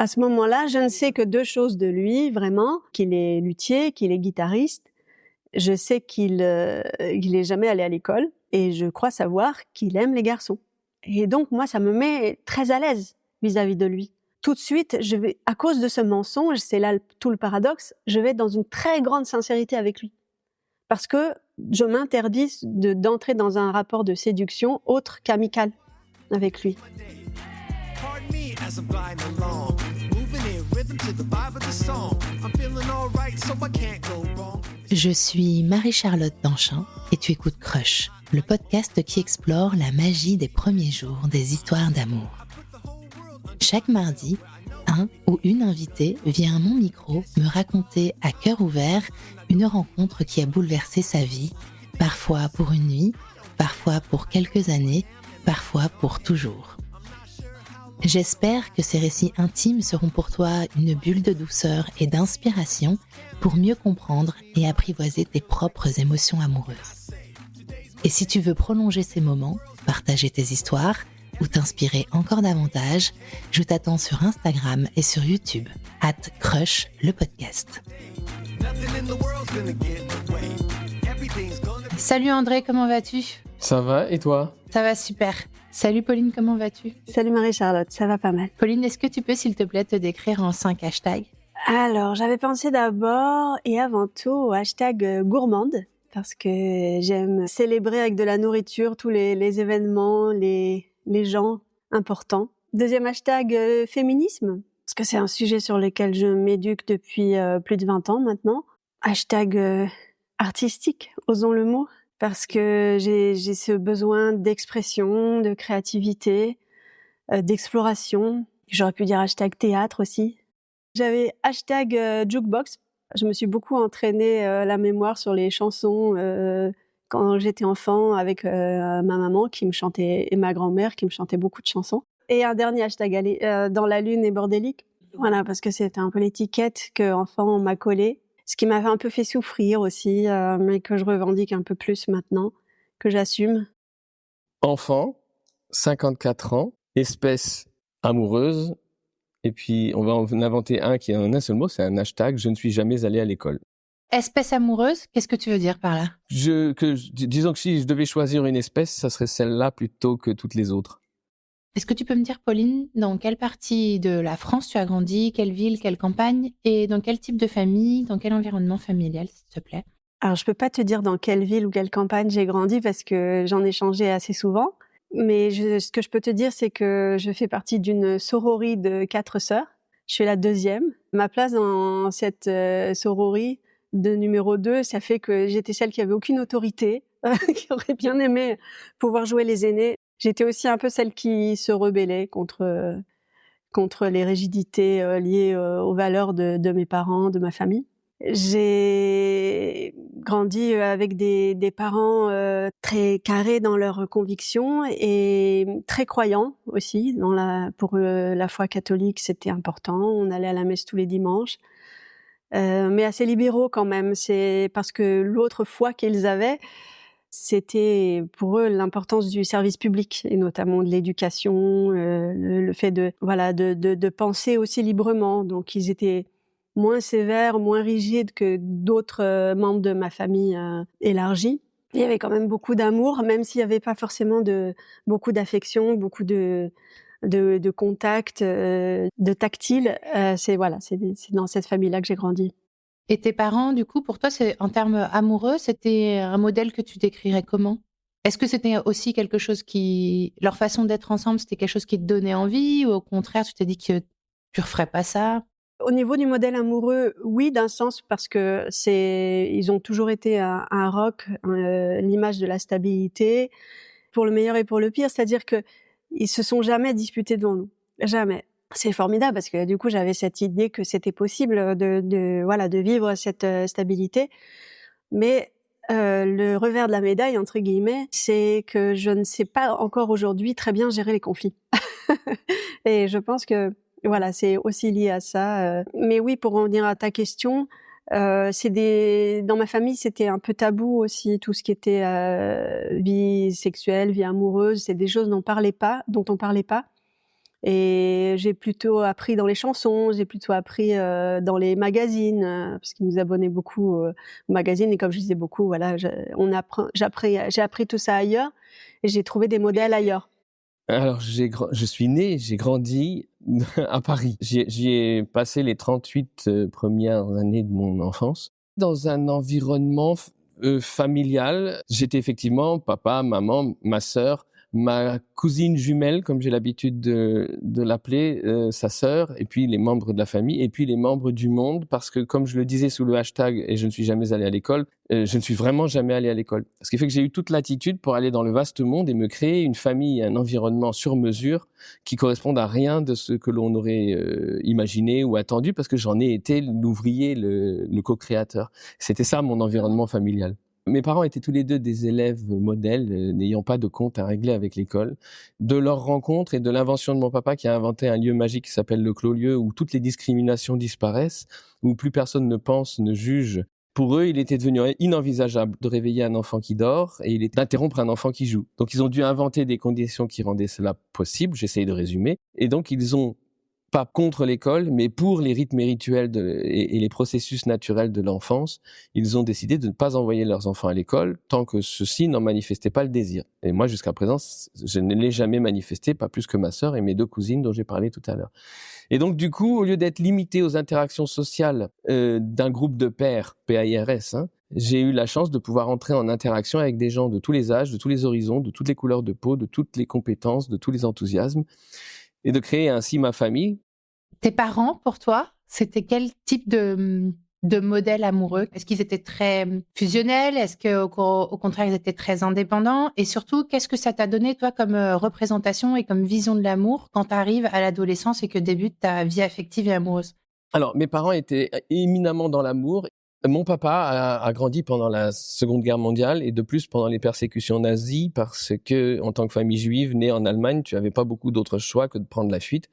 À ce moment-là, je ne sais que 2 choses de lui, vraiment, qu'il est luthier, qu'il est guitariste. Je sais qu'il est jamais allé à l'école et je crois savoir qu'il aime les garçons. Et donc moi, ça me met très à l'aise vis-à-vis de lui. Tout de suite, à cause de ce mensonge, c'est là tout le paradoxe, je vais dans une très grande sincérité avec lui. Parce que je m'interdis d'entrer dans un rapport de séduction autre qu'amical avec lui. Je suis Marie-Charlotte Danchin et tu écoutes Crush, le podcast qui explore la magie des premiers jours des histoires d'amour. Chaque mardi, un ou une invitée vient à mon micro me raconter à cœur ouvert une rencontre qui a bouleversé sa vie, parfois pour une nuit, parfois pour quelques années, parfois pour toujours. J'espère que ces récits intimes seront pour toi une bulle de douceur et d'inspiration pour mieux comprendre et apprivoiser tes propres émotions amoureuses. Et si tu veux prolonger ces moments, partager tes histoires ou t'inspirer encore davantage, je t'attends sur Instagram et sur YouTube, @Crush le podcast. Salut André, comment vas-tu ? Ça va, et toi ? Ça va super. Salut Pauline, comment vas-tu ? Salut Marie-Charlotte, ça va pas mal. Pauline, est-ce que tu peux s'il te plaît te décrire en 5 hashtags ? Alors, j'avais pensé d'abord et avant tout au hashtag gourmande, parce que j'aime célébrer avec de la nourriture tous les événements, les gens importants. Deuxième hashtag féminisme, parce que c'est un sujet sur lequel je m'éduque depuis plus de 20 ans maintenant. Hashtag artistique, osons le mot, parce que j'ai ce besoin d'expression, de créativité, d'exploration. J'aurais pu dire hashtag théâtre aussi. J'avais hashtag jukebox. Je me suis beaucoup entraînée la mémoire sur les chansons quand j'étais enfant avec ma maman qui me chantait et ma grand-mère qui me chantait beaucoup de chansons. Et un dernier hashtag dans la lune et bordélique. Voilà, parce que c'était un peu l'étiquette que enfant on m'a collée. Ce qui m'avait un peu fait souffrir aussi, mais que je revendique un peu plus maintenant, que j'assume. Enfant, 54 ans, espèce amoureuse, et puis on va en inventer un qui est en un seul mot, c'est un hashtag « Je ne suis jamais allé à l'école ». Espèce amoureuse, qu'est-ce que tu veux dire par là ? Disons que si je devais choisir une espèce, ça serait celle-là plutôt que toutes les autres. Est-ce que tu peux me dire, Pauline, dans quelle partie de la France tu as grandi, quelle ville, quelle campagne, et dans quel type de famille, dans quel environnement familial, s'il te plaît ? Alors, je peux pas te dire dans quelle ville ou quelle campagne j'ai grandi parce que j'en ai changé assez souvent. Mais ce que je peux te dire, c'est que je fais partie d'une sororie de 4 sœurs. Je suis la 2e. Ma place dans cette sororie de numéro 2, ça fait que j'étais celle qui avait aucune autorité, qui aurait bien aimé pouvoir jouer les aînés. J'étais aussi un peu celle qui se rebellait contre les rigidités liées aux valeurs de mes parents, de ma famille. J'ai grandi avec des parents très carrés dans leurs convictions et très croyants aussi. Pour eux, la foi catholique, c'était important. On allait à la messe tous les dimanches. Mais assez libéraux quand même. C'est parce que l'autre foi qu'ils avaient, c'était pour eux l'importance du service public et notamment de l'éducation, le fait de penser aussi librement. Donc ils étaient moins sévères, moins rigides que d'autres membres de ma famille élargie. Il y avait quand même beaucoup d'amour, même s'il y avait pas forcément beaucoup d'affection, beaucoup de contact, de tactile. C'est dans cette famille-là que j'ai grandi. Et tes parents, du coup, pour toi, en termes amoureux, c'était un modèle que tu décrirais comment ? Est-ce que c'était aussi quelque chose leur façon d'être ensemble, c'était quelque chose qui te donnait envie, ou au contraire, tu t'es dit que tu referais pas ça ? Au niveau du modèle amoureux, oui, d'un sens, parce que ils ont toujours été un rock, l'image de la stabilité, pour le meilleur et pour le pire, c'est-à-dire que ils se sont jamais disputés devant nous, jamais. C'est formidable parce que du coup, j'avais cette idée que c'était possible de vivre cette stabilité, mais le revers de la médaille entre guillemets, c'est que je ne sais pas encore aujourd'hui très bien gérer les conflits. Et je pense que voilà, c'est aussi lié à ça. Mais oui, pour revenir à ta question, dans ma famille, c'était un peu tabou aussi, tout ce qui était vie sexuelle, vie amoureuse. C'est des choses dont on parlait pas. Et j'ai plutôt appris dans les chansons, j'ai plutôt appris dans les magazines, parce qu'ils nous abonnaient beaucoup aux magazines. Et comme je disais beaucoup, voilà, j'ai appris tout ça ailleurs et j'ai trouvé des modèles ailleurs. Alors, je suis né, j'ai grandi à Paris. J'y ai passé les 38 premières années de mon enfance. Dans un environnement familial, j'étais effectivement papa, maman, ma sœur, ma cousine jumelle, comme j'ai l'habitude de l'appeler, sa sœur, et puis les membres de la famille, et puis les membres du monde, parce que comme je le disais sous le hashtag « et je ne suis jamais allé à l'école », je ne suis vraiment jamais allé à l'école. Ce qui fait que j'ai eu toute l'attitude pour aller dans le vaste monde et me créer une famille et un environnement sur mesure qui correspondent à rien de ce que l'on aurait imaginé ou attendu, parce que j'en ai été l'ouvrier, le co-créateur. C'était ça mon environnement familial. Mes parents étaient tous les deux des élèves modèles, n'ayant pas de compte à régler avec l'école. De leur rencontre et de l'invention de mon papa qui a inventé un lieu magique qui s'appelle le Clos-Lieu, où toutes les discriminations disparaissent, où plus personne ne pense, ne juge. Pour eux, il était devenu inenvisageable de réveiller un enfant qui dort et d'interrompre un enfant qui joue. Donc ils ont dû inventer des conditions qui rendaient cela possible, j'essaye de résumer. Et donc ils ont, pas contre l'école, mais pour les rythmes et rituels et les processus naturels de l'enfance, ils ont décidé de ne pas envoyer leurs enfants à l'école tant que ceux-ci n'en manifestaient pas le désir. Et moi, jusqu'à présent, je ne l'ai jamais manifesté, pas plus que ma sœur et mes 2 cousines dont j'ai parlé tout à l'heure. Et donc, du coup, au lieu d'être limité aux interactions sociales d'un groupe de pairs, PAIRS, j'ai eu la chance de pouvoir entrer en interaction avec des gens de tous les âges, de tous les horizons, de toutes les couleurs de peau, de toutes les compétences, de tous les enthousiasmes, et de créer ainsi ma famille. Tes parents, pour toi, c'était quel type de modèle amoureux? Est-ce qu'ils étaient très fusionnels? Est-ce qu'au contraire, ils étaient très indépendants? Et surtout, qu'est-ce que ça t'a donné, toi, comme représentation et comme vision de l'amour quand tu arrives à l'adolescence et que débute ta vie affective et amoureuse? Alors, mes parents étaient éminemment dans l'amour. Mon papa a grandi pendant la Seconde Guerre mondiale et de plus pendant les persécutions nazies parce que, en tant que famille juive née en Allemagne, tu avais pas beaucoup d'autres choix que de prendre la fuite.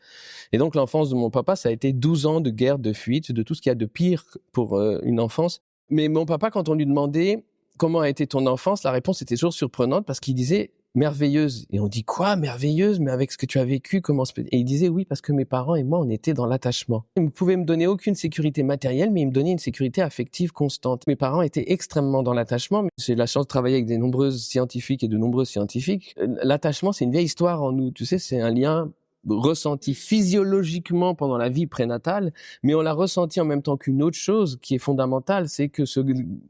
Et donc, l'enfance de mon papa, ça a été 12 ans de guerre, de fuite, de tout ce qu'il y a de pire pour une enfance. Mais mon papa, quand on lui demandait comment a été ton enfance, la réponse était toujours surprenante parce qu'il disait merveilleuse. Et on dit quoi, merveilleuse? Mais avec ce que tu as vécu, comment se peut... Et il disait oui, parce que mes parents et moi, on était dans l'attachement. Ils ne pouvaient me donner aucune sécurité matérielle, mais ils me donnaient une sécurité affective constante. Mes parents étaient extrêmement dans l'attachement. J'ai la chance de travailler avec des nombreuses scientifiques et de nombreux scientifiques. L'attachement, c'est une vieille histoire en nous. Tu sais, c'est un lien ressenti physiologiquement pendant la vie prénatale, mais on l'a ressenti en même temps qu'une autre chose qui est fondamentale, c'est que ce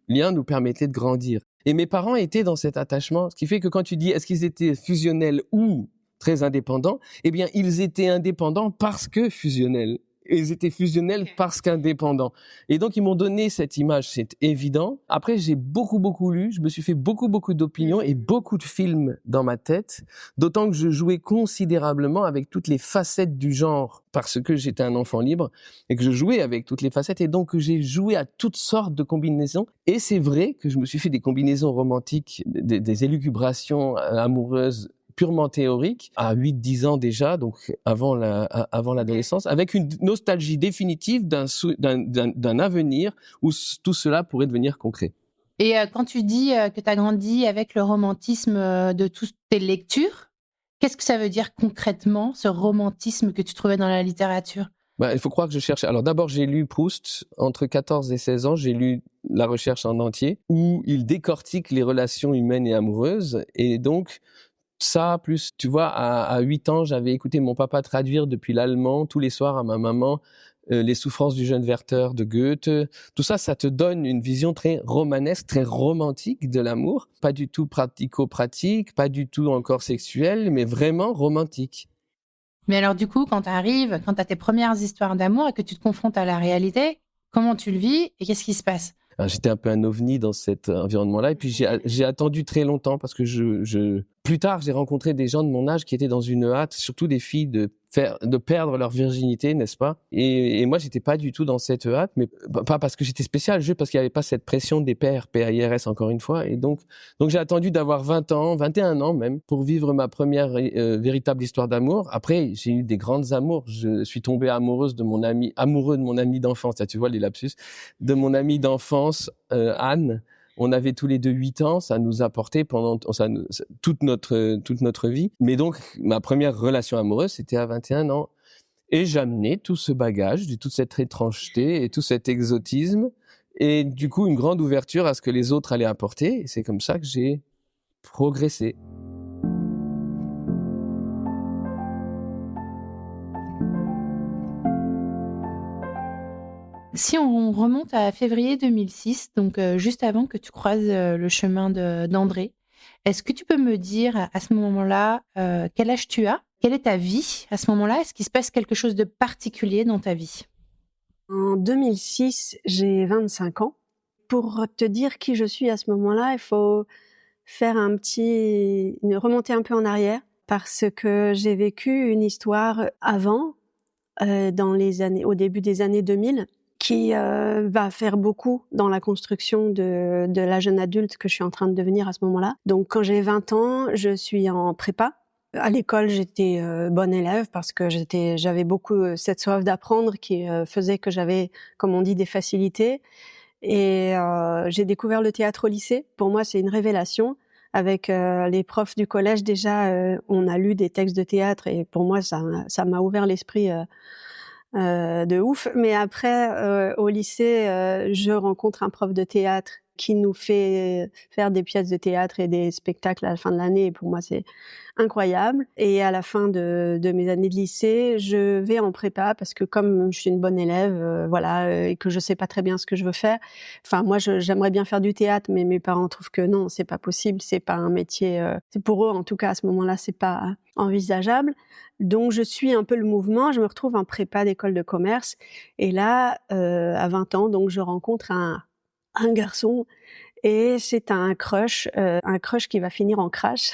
lien nous permettait de grandir. Et mes parents étaient dans cet attachement, ce qui fait que quand tu dis est-ce qu'ils étaient fusionnels ou très indépendants, eh bien ils étaient indépendants parce que fusionnels. Ils étaient fusionnels parce qu'indépendants. Et donc, ils m'ont donné cette image, c'est évident. Après, j'ai beaucoup lu, je me suis fait beaucoup d'opinions et beaucoup de films dans ma tête, d'autant que je jouais considérablement avec toutes les facettes du genre, parce que j'étais un enfant libre, et que je jouais avec toutes les facettes, et donc j'ai joué à toutes sortes de combinaisons. Et c'est vrai que je me suis fait des combinaisons romantiques, des élucubrations amoureuses, purement théorique, à 8-10 ans déjà, donc avant l'adolescence, avec une nostalgie définitive d'un avenir où tout cela pourrait devenir concret. Et quand tu dis que tu as grandi avec le romantisme de toutes tes lectures, qu'est-ce que ça veut dire concrètement, ce romantisme que tu trouvais dans la littérature? Il faut croire que je cherchais. Alors d'abord, j'ai lu Proust. Entre 14 et 16 ans, j'ai lu La Recherche en entier, où il décortique les relations humaines et amoureuses. Et donc, ça, plus, tu vois, à 8 ans, j'avais écouté mon papa traduire depuis l'allemand tous les soirs à ma maman Les souffrances du jeune Werther de Goethe. Tout ça, ça te donne une vision très romanesque, très romantique de l'amour. Pas du tout pratico-pratique, pas du tout encore sexuel, mais vraiment romantique. Mais alors du coup, quand tu arrives, quand tu as tes premières histoires d'amour et que tu te confrontes à la réalité, comment tu le vis et qu'est-ce qui se passe? Alors, j'étais un peu un ovni dans cet environnement-là et puis j'ai attendu très longtemps parce que plus tard, j'ai rencontré des gens de mon âge qui étaient dans une hâte, surtout des filles, de perdre leur virginité, n'est-ce pas? Et moi, j'étais pas du tout dans cette hâte, mais pas parce que j'étais spécial, juste parce qu'il y avait pas cette pression des pairs, PAIRS encore une fois. Et donc j'ai attendu d'avoir 20 ans, 21 ans même, pour vivre ma première véritable histoire d'amour. Après, j'ai eu des grandes amours. Je suis tombé amoureux de mon ami d'enfance. Là, tu vois les lapsus, de mon amie d'enfance, Anne. On avait tous les deux 8 ans, ça nous a porté pendant toute notre vie. Mais donc, ma première relation amoureuse, c'était à 21 ans. Et j'amenais tout ce bagage, toute cette étrangeté et tout cet exotisme. Et du coup, une grande ouverture à ce que les autres allaient apporter. Et c'est comme ça que j'ai progressé. Si on remonte à février 2006, donc juste avant que tu croises le chemin d'André, est-ce que tu peux me dire à ce moment-là quel âge tu as? Quelle est ta vie à ce moment-là? Est-ce qu'il se passe quelque chose de particulier dans ta vie? En 2006, j'ai 25 ans. Pour te dire qui je suis à ce moment-là, il faut remonter un peu en arrière parce que j'ai vécu une histoire avant, au début des années 2000, qui va faire beaucoup dans la construction de la jeune adulte que je suis en train de devenir à ce moment-là. Donc quand j'ai 20 ans, je suis en prépa. À l'école, j'étais bonne élève parce que j'avais beaucoup cette soif d'apprendre qui faisait que j'avais, comme on dit, des facilités. Et j'ai découvert le théâtre au lycée. Pour moi, c'est une révélation. Avec les profs du collège, déjà, on a lu des textes de théâtre et pour moi, ça m'a ouvert l'esprit de ouf. Mais après, au lycée, je rencontre un prof de théâtre qui nous fait faire des pièces de théâtre et des spectacles à la fin de l'année. Et pour moi, c'est incroyable. Et à la fin de mes années de lycée, je vais en prépa parce que comme je suis une bonne élève, et que je sais pas très bien ce que je veux faire. Enfin, moi, j'aimerais bien faire du théâtre, mais mes parents trouvent que non, c'est pas possible, c'est pas un métier. C'est pour eux, en tout cas, à ce moment-là, c'est pas envisageable. Donc, je suis un peu le mouvement. Je me retrouve en prépa d'école de commerce. Et là, à 20 ans, donc, je rencontre un garçon et c'est un crush qui va finir en crash.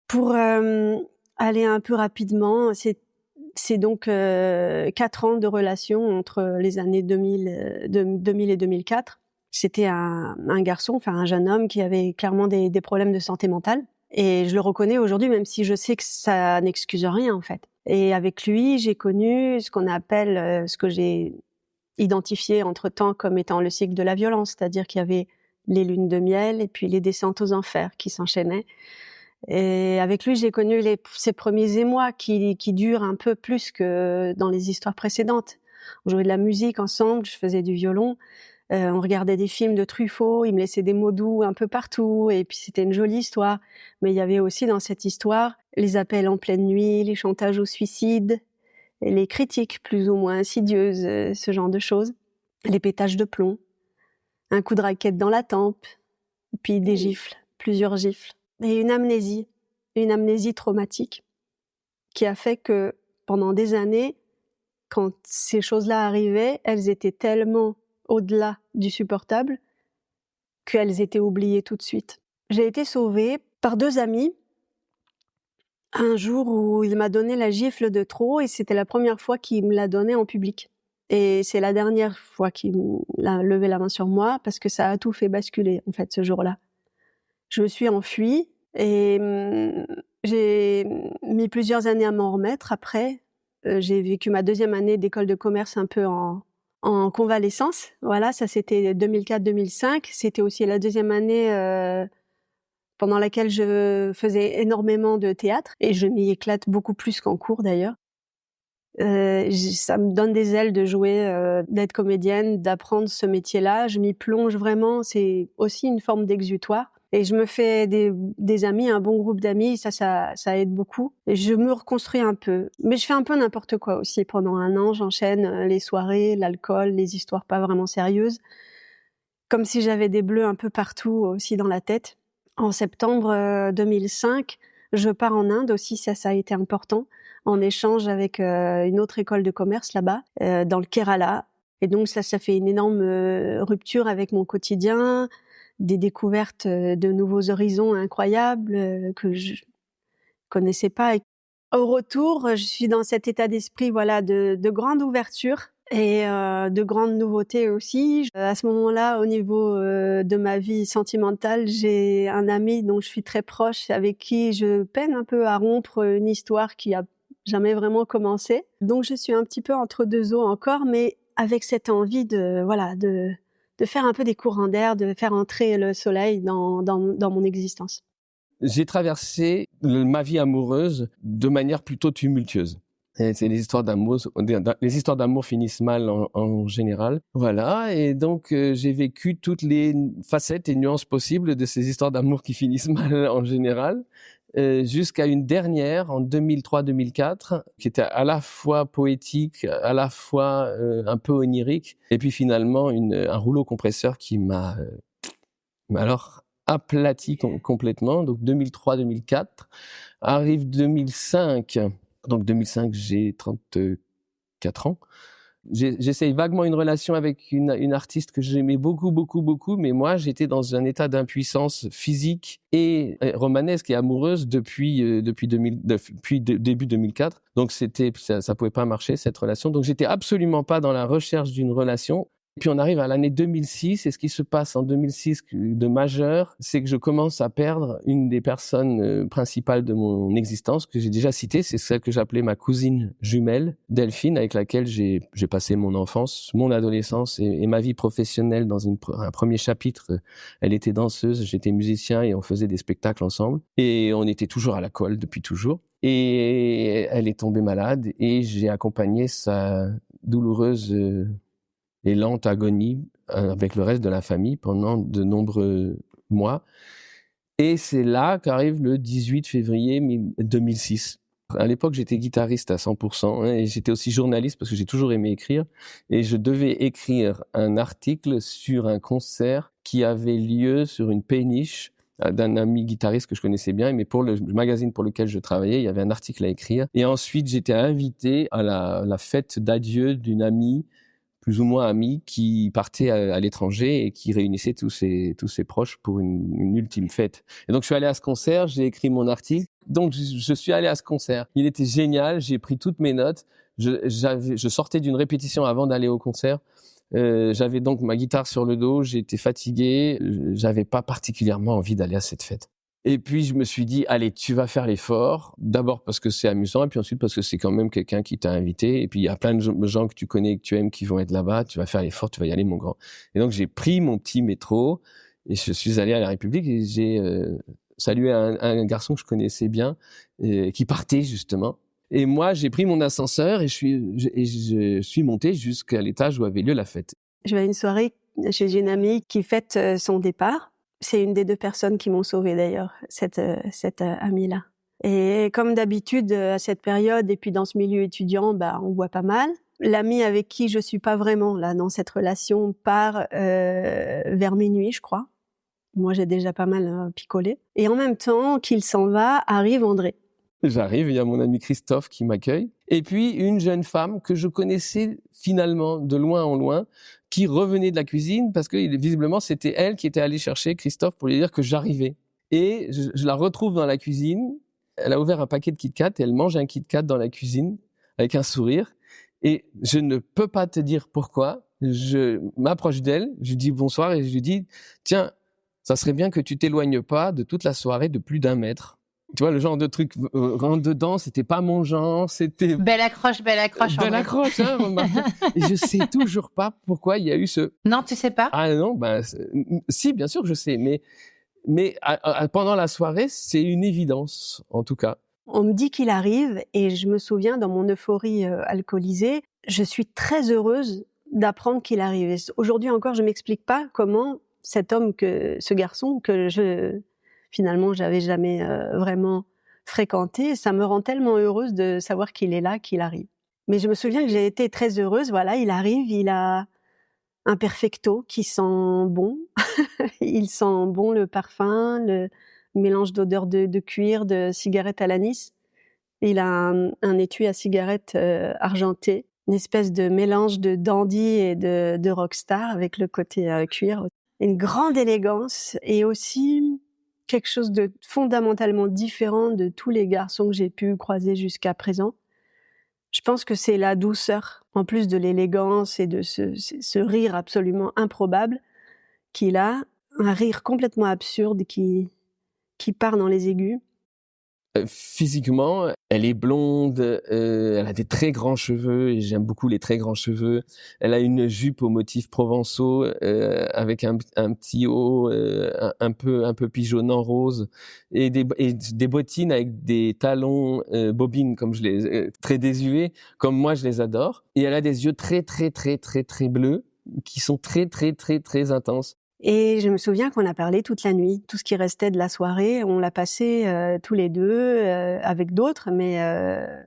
Pour aller un peu rapidement, c'est donc 4 ans de relation entre les années 2000 et 2004. C'était un garçon, enfin un jeune homme qui avait clairement des problèmes de santé mentale. Et je le reconnais aujourd'hui, même si je sais que ça n'excuse rien en fait. Et avec lui, j'ai connu ce qu'on appelle, ce que j'ai identifié entre-temps comme étant le cycle de la violence, c'est-à-dire qu'il y avait les lunes de miel et puis les descentes aux enfers qui s'enchaînaient. Et avec lui, j'ai connu ces premiers émois qui durent un peu plus que dans les histoires précédentes. On jouait de la musique ensemble, je faisais du violon, on regardait des films de Truffaut, il me laissait des mots doux un peu partout, et puis c'était une jolie histoire. Mais il y avait aussi dans cette histoire les appels en pleine nuit, les chantages au suicide, et les critiques plus ou moins insidieuses, ce genre de choses, les pétages de plomb, un coup de raquette dans la tempe, puis des gifles, plusieurs gifles. Et une amnésie traumatique qui a fait que pendant des années, quand ces choses-là arrivaient, elles étaient tellement au-delà du supportable qu'elles étaient oubliées tout de suite. J'ai été sauvée par 2 amis un jour où il m'a donné la gifle de trop et c'était la première fois qu'il me l'a donnée en public. Et c'est la dernière fois qu'il a levé la main sur moi parce que ça a tout fait basculer en fait ce jour-là. Je me suis enfuie et j'ai mis plusieurs années à m'en remettre après. J'ai vécu ma 2e année d'école de commerce un peu en convalescence. Voilà, ça c'était 2004-2005. C'était aussi la 2e année pendant laquelle je faisais énormément de théâtre et je m'y éclate beaucoup plus qu'en cours d'ailleurs. Ça me donne des ailes de jouer, d'être comédienne, d'apprendre ce métier-là. Je m'y plonge vraiment, c'est aussi une forme d'exutoire. Et je me fais des amis, un bon groupe d'amis, ça aide beaucoup. Et je me reconstruis un peu. Mais je fais un peu n'importe quoi aussi. Pendant 1 an, j'enchaîne les soirées, l'alcool, les histoires pas vraiment sérieuses. Comme si j'avais des bleus un peu partout aussi dans la tête. En septembre 2005, je pars en Inde aussi, ça a été important, en échange avec une autre école de commerce là-bas, dans le Kerala. Et donc ça fait une énorme rupture avec mon quotidien, des découvertes de nouveaux horizons incroyables que je connaissais pas. Et au retour, je suis dans cet état d'esprit de grande ouverture et de grandes nouveautés aussi. À ce moment-là, au niveau de ma vie sentimentale, j'ai un ami dont je suis très proche, avec qui je peine un peu à rompre une histoire qui a jamais vraiment commencé. Donc je suis un petit peu entre 2 eaux encore, mais avec cette envie de faire un peu des courants d'air, de faire entrer le soleil dans mon existence. J'ai traversé ma vie amoureuse de manière plutôt tumultueuse. Et c'est les histoires d'amour finissent mal en général. Voilà. Et donc, j'ai vécu toutes les facettes et nuances possibles de ces histoires d'amour qui finissent mal en général. Jusqu'à une dernière en 2003-2004 qui était à la fois poétique, à la fois un peu onirique, et puis finalement un rouleau compresseur qui m'a alors aplati complètement. Donc 2003-2004 arrive 2005. Donc 2005, j'ai 34 ans. J'essaye vaguement une relation avec une artiste que j'aimais beaucoup, mais moi, j'étais dans un état d'impuissance physique et romanesque et amoureuse depuis début 2004. Donc ça pouvait pas marcher, cette relation. Donc j'étais absolument pas dans la recherche d'une relation. Puis on arrive à l'année 2006, et ce qui se passe en 2006 de majeur, c'est que je commence à perdre une des personnes principales de mon existence, que j'ai déjà citée, c'est celle que j'appelais ma cousine jumelle, Delphine, avec laquelle j'ai passé mon enfance, mon adolescence et ma vie professionnelle dans un premier chapitre. Elle était danseuse, j'étais musicien et on faisait des spectacles ensemble. Et on était toujours à la colle depuis toujours. Et elle est tombée malade et j'ai accompagné sa douloureuse et lente agonie avec le reste de la famille pendant de nombreux mois. Et c'est là qu'arrive le 18 février 2006. À l'époque, j'étais guitariste à 100%, et j'étais aussi journaliste parce que j'ai toujours aimé écrire. Et je devais écrire un article sur un concert qui avait lieu sur une péniche d'un ami guitariste que je connaissais bien, mais pour le magazine pour lequel je travaillais, il y avait un article à écrire. Et ensuite, j'étais invité à la fête d'adieu d'une amie, plus ou moins amie, qui partait à l'étranger et qui réunissait tous ses proches pour une ultime fête. Et donc, je suis allé à ce concert, j'ai écrit mon article. Donc, je suis allé à ce concert. Il était génial, j'ai pris toutes mes notes. Je sortais d'une répétition avant d'aller au concert. J'avais donc ma guitare sur le dos, j'étais fatigué, j'avais pas particulièrement envie d'aller à cette fête. Et puis, je me suis dit, allez, tu vas faire l'effort. D'abord parce que c'est amusant, et puis ensuite parce que c'est quand même quelqu'un qui t'a invité. Et puis, il y a plein de gens que tu connais et que tu aimes qui vont être là-bas. Tu vas faire l'effort, tu vas y aller, mon grand. Et donc, j'ai pris mon petit métro et je suis allé à la République et j'ai salué un garçon que je connaissais bien, qui partait justement. Et moi, j'ai pris mon ascenseur et je suis monté jusqu'à l'étage où avait lieu la fête. Je vais à une soirée chez une amie qui fête son départ. C'est une des 2 personnes qui m'ont sauvée d'ailleurs, cette amie-là. Et comme d'habitude, à cette période, et puis dans ce milieu étudiant, on boit pas mal. L'ami avec qui je suis pas vraiment là dans cette relation part vers minuit, je crois. Moi, j'ai déjà pas mal picolé. Et en même temps qu'il s'en va, arrive André. J'arrive, il y a mon ami Christophe qui m'accueille. Et puis, une jeune femme que je connaissais finalement de loin en loin, qui revenait de la cuisine parce que visiblement, c'était elle qui était allée chercher Christophe pour lui dire que j'arrivais. Et je la retrouve dans la cuisine. Elle a ouvert un paquet de Kit Kat et elle mange un Kit Kat dans la cuisine avec un sourire. Et je ne peux pas te dire pourquoi. Je m'approche d'elle, je lui dis bonsoir et je lui dis, tiens, ça serait bien que tu t'éloignes pas de toute la soirée de plus d'1 mètre. Tu vois, le genre de truc rentre dedans, c'était pas mon genre, c'était... Belle accroche. Belle accroche, hein, remarque. Et je sais toujours pas pourquoi il y a eu ce... Non, tu sais pas? Ah non, si, bien sûr que je sais, mais pendant la soirée, c'est une évidence, en tout cas. On me dit qu'il arrive et je me souviens, dans mon euphorie alcoolisée, je suis très heureuse d'apprendre qu'il arrive. Et aujourd'hui encore, je m'explique pas comment ce garçon que finalement, j'avais jamais vraiment fréquenté. Ça me rend tellement heureuse de savoir qu'il est là, qu'il arrive. Mais je me souviens que j'ai été très heureuse. Voilà, il arrive, il a un perfecto qui sent bon. Il sent bon le parfum, le mélange d'odeurs de cuir, de cigarette à l'anis. Il a un étui à cigarette argenté, une espèce de mélange de dandy et de rockstar avec le côté cuir. Une grande élégance et aussi quelque chose de fondamentalement différent de tous les garçons que j'ai pu croiser jusqu'à présent. Je pense que c'est la douceur, en plus de l'élégance et de ce rire absolument improbable qu'il a, un rire complètement absurde qui part dans les aigus. Physiquement, elle est blonde, elle a des très grands cheveux, et j'aime beaucoup les très grands cheveux. Elle a une jupe aux motifs provençaux, avec un petit haut un peu pigeonnant rose, et des bottines avec des talons bobines, comme je les très désuets, comme moi je les adore. Et elle a des yeux très très très très très bleus, qui sont très très très très intenses. Et je me souviens qu'on a parlé toute la nuit. Tout ce qui restait de la soirée, on l'a passé tous les deux avec d'autres, mais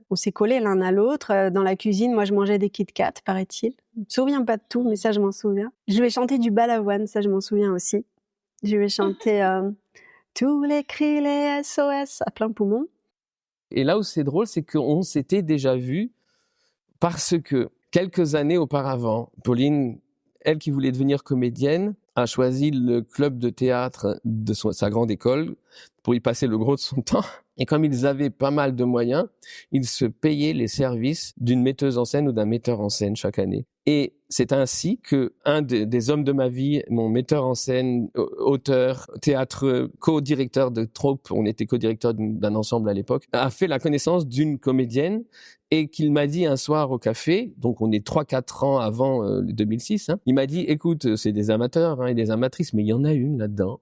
on s'est collés l'un à l'autre. Dans la cuisine, moi, je mangeais des Kit Kat, paraît-il. Je me souviens pas de tout, mais ça, je m'en souviens. Je lui ai chanté du balavoine, ça, je m'en souviens aussi. Je lui ai chanté tous les cris, les SOS à plein poumon. Et là où c'est drôle, c'est qu'on s'était déjà vus parce que quelques années auparavant, Pauline, elle qui voulait devenir comédienne, a choisi le club de théâtre de sa grande école pour y passer le gros de son temps. Et comme ils avaient pas mal de moyens, ils se payaient les services d'une metteuse en scène ou d'un metteur en scène chaque année. Et c'est ainsi que un des hommes de ma vie, mon metteur en scène, auteur, théâtre, co-directeur de troupe, on était co-directeur d'un ensemble à l'époque, a fait la connaissance d'une comédienne et qu'il m'a dit un soir au café, donc on est 3-4 ans avant le 2006, il m'a dit, écoute, c'est des amateurs et des amatrices, mais il y en a une là-dedans.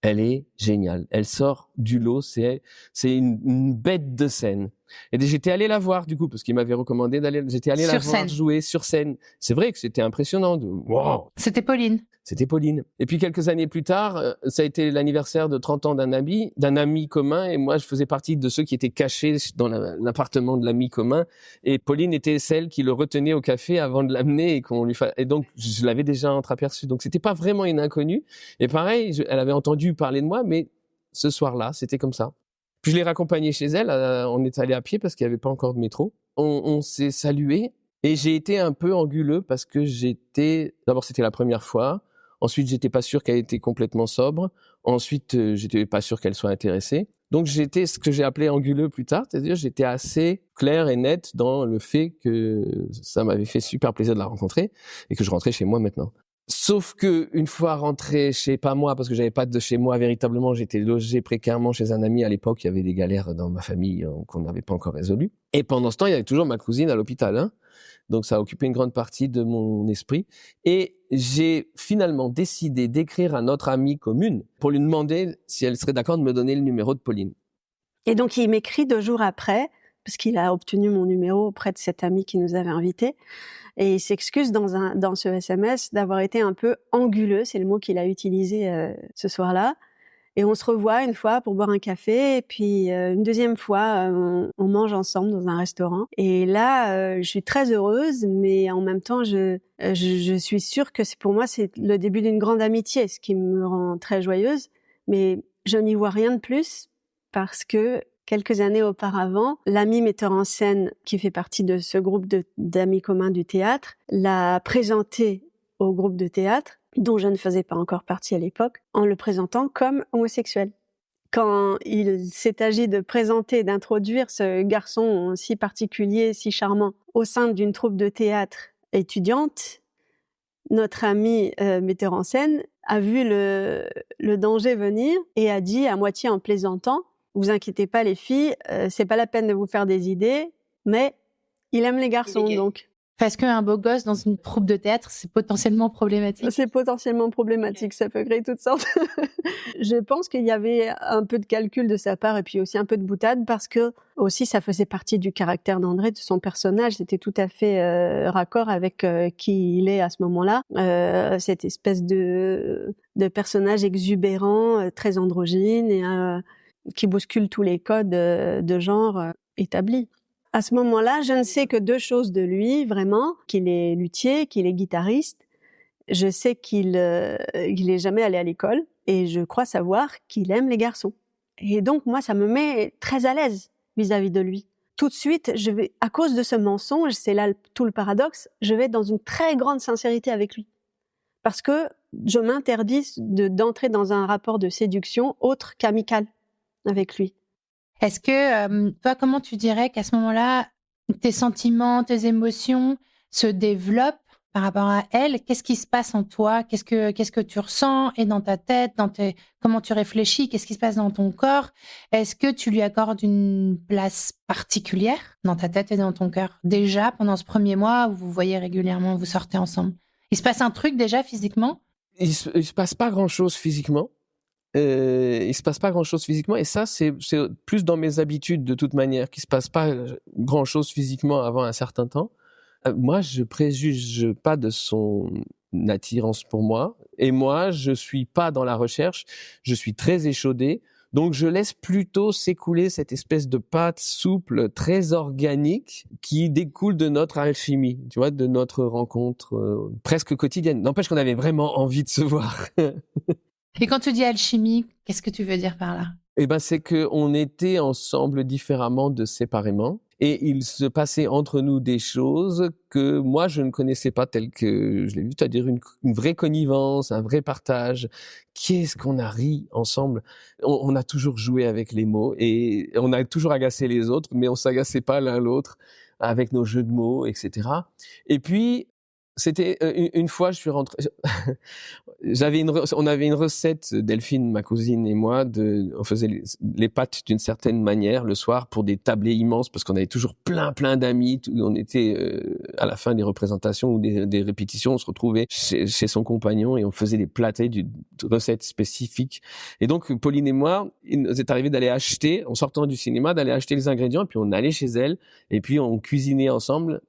Elle est géniale. Elle sort du lot. C'est une bête de scène. Et j'étais allé la voir, du coup, parce qu'il m'avait recommandé j'étais allé la voir jouer sur scène. C'est vrai que c'était impressionnant. Wow. C'était Pauline. C'était Pauline. Et puis, quelques années plus tard, ça a été l'anniversaire de 30 ans d'un ami commun. Et moi, je faisais partie de ceux qui étaient cachés dans l'appartement de l'ami commun. Et Pauline était celle qui le retenait au café avant de l'amener et donc, je l'avais déjà entreaperçu. Donc, c'était pas vraiment une inconnue. Et pareil, elle avait entendu parler de moi, mais ce soir-là, c'était comme ça. Puis, je l'ai raccompagnée chez elle. On est allé à pied parce qu'il n'y avait pas encore de métro. On s'est salués. Et j'ai été un peu anguleux parce que d'abord, c'était la première fois. Ensuite, j'étais pas sûr qu'elle était complètement sobre. Ensuite, j'étais pas sûr qu'elle soit intéressée. Donc, j'étais ce que j'ai appelé anguleux plus tard, c'est-à-dire j'étais assez clair et net dans le fait que ça m'avait fait super plaisir de la rencontrer et que je rentrais chez moi maintenant. Sauf que une fois rentré pas moi, parce que j'avais pas de chez moi véritablement, j'étais logé précairement chez un ami à l'époque. Il y avait des galères dans ma famille qu'on n'avait pas encore résolues. Et pendant ce temps, il y avait toujours ma cousine à l'hôpital. Donc, ça a occupé une grande partie de mon esprit. Et j'ai finalement décidé d'écrire à notre amie commune pour lui demander si elle serait d'accord de me donner le numéro de Pauline. Et donc, il m'écrit 2 jours après, parce qu'il a obtenu mon numéro auprès de cet ami qui nous avait invités. Et il s'excuse dans ce SMS d'avoir été un peu anguleux, c'est le mot qu'il a utilisé ce soir-là. Et on se revoit une fois pour boire un café, et puis une deuxième fois, on mange ensemble dans un restaurant. Et là, je suis très heureuse, mais en même temps, je suis sûre que pour moi, c'est le début d'une grande amitié, ce qui me rend très joyeuse. Mais je n'y vois rien de plus, parce que quelques années auparavant, l'ami metteur en scène qui fait partie de ce groupe d'amis communs du théâtre l'a présenté au groupe de théâtre, dont je ne faisais pas encore partie à l'époque, en le présentant comme homosexuel. Quand il s'est agi de présenter, d'introduire ce garçon si particulier, si charmant, au sein d'une troupe de théâtre étudiante, notre ami metteur en scène a vu le danger venir et a dit à moitié en plaisantant: vous inquiétez pas les filles, c'est pas la peine de vous faire des idées, mais il aime les garçons donc. Parce qu'un beau gosse dans une troupe de théâtre, c'est potentiellement problématique. C'est potentiellement problématique, ça peut créer toutes sortes. Je pense qu'il y avait un peu de calcul de sa part et puis aussi un peu de boutade parce que aussi ça faisait partie du caractère d'André, de son personnage. C'était tout à fait raccord avec qui il est à ce moment-là. Cette espèce de personnage exubérant, très androgyne et qui bouscule tous les codes de genre établis. À ce moment-là, je ne sais que 2 choses de lui, vraiment, qu'il est luthier, qu'il est guitariste. Je sais qu'il est jamais allé à l'école et je crois savoir qu'il aime les garçons. Et donc, moi, ça me met très à l'aise vis-à-vis de lui. Tout de suite, à cause de ce mensonge, c'est là tout le paradoxe, je vais dans une très grande sincérité avec lui. Parce que je m'interdis d'entrer dans un rapport de séduction autre qu'amical avec lui. Est-ce que, toi, comment tu dirais qu'à ce moment-là, tes sentiments, tes émotions se développent par rapport à elle? Qu'est-ce qui se passe en toi? Qu'est-ce que tu ressens et dans ta tête, comment tu réfléchis? Qu'est-ce qui se passe dans ton corps? Est-ce que tu lui accordes une place particulière dans ta tête et dans ton cœur? Déjà, pendant ce premier mois où vous voyez régulièrement, vous sortez ensemble. Il se passe un truc déjà physiquement? Il se passe pas grand-chose physiquement. Il se passe pas grand-chose physiquement, et ça, c'est plus dans mes habitudes de toute manière, qu'il se passe pas grand-chose physiquement avant un certain temps. Moi, je préjuge pas de son attirance pour moi, et moi, je suis pas dans la recherche, je suis très échaudé, donc je laisse plutôt s'écouler cette espèce de pâte souple, très organique, qui découle de notre alchimie, tu vois, de notre rencontre presque quotidienne. N'empêche qu'on avait vraiment envie de se voir. Et quand tu dis alchimie, qu'est-ce que tu veux dire par là? Eh ben, c'est que on était ensemble différemment de séparément, et il se passait entre nous des choses que moi je ne connaissais pas telles que je l'ai vu, c'est-à-dire une vraie connivence, un vrai partage. Qu'est-ce qu'on a ri ensemble. On a toujours joué avec les mots, et on a toujours agacé les autres, mais on s'agaçait pas l'un l'autre avec nos jeux de mots, etc. Et puis, c'était une fois, je suis rentré. On avait une recette, Delphine, ma cousine et moi, on faisait les pâtes d'une certaine manière le soir pour des tablées immenses, parce qu'on avait toujours plein d'amis. On était à la fin des représentations ou des répétitions, on se retrouvait chez son compagnon et on faisait des plâtrés d'une recette spécifique. Et donc Pauline et moi, il nous est arrivé d'aller acheter, en sortant du cinéma, d'aller acheter les ingrédients, et puis on allait chez elle et puis on cuisinait ensemble.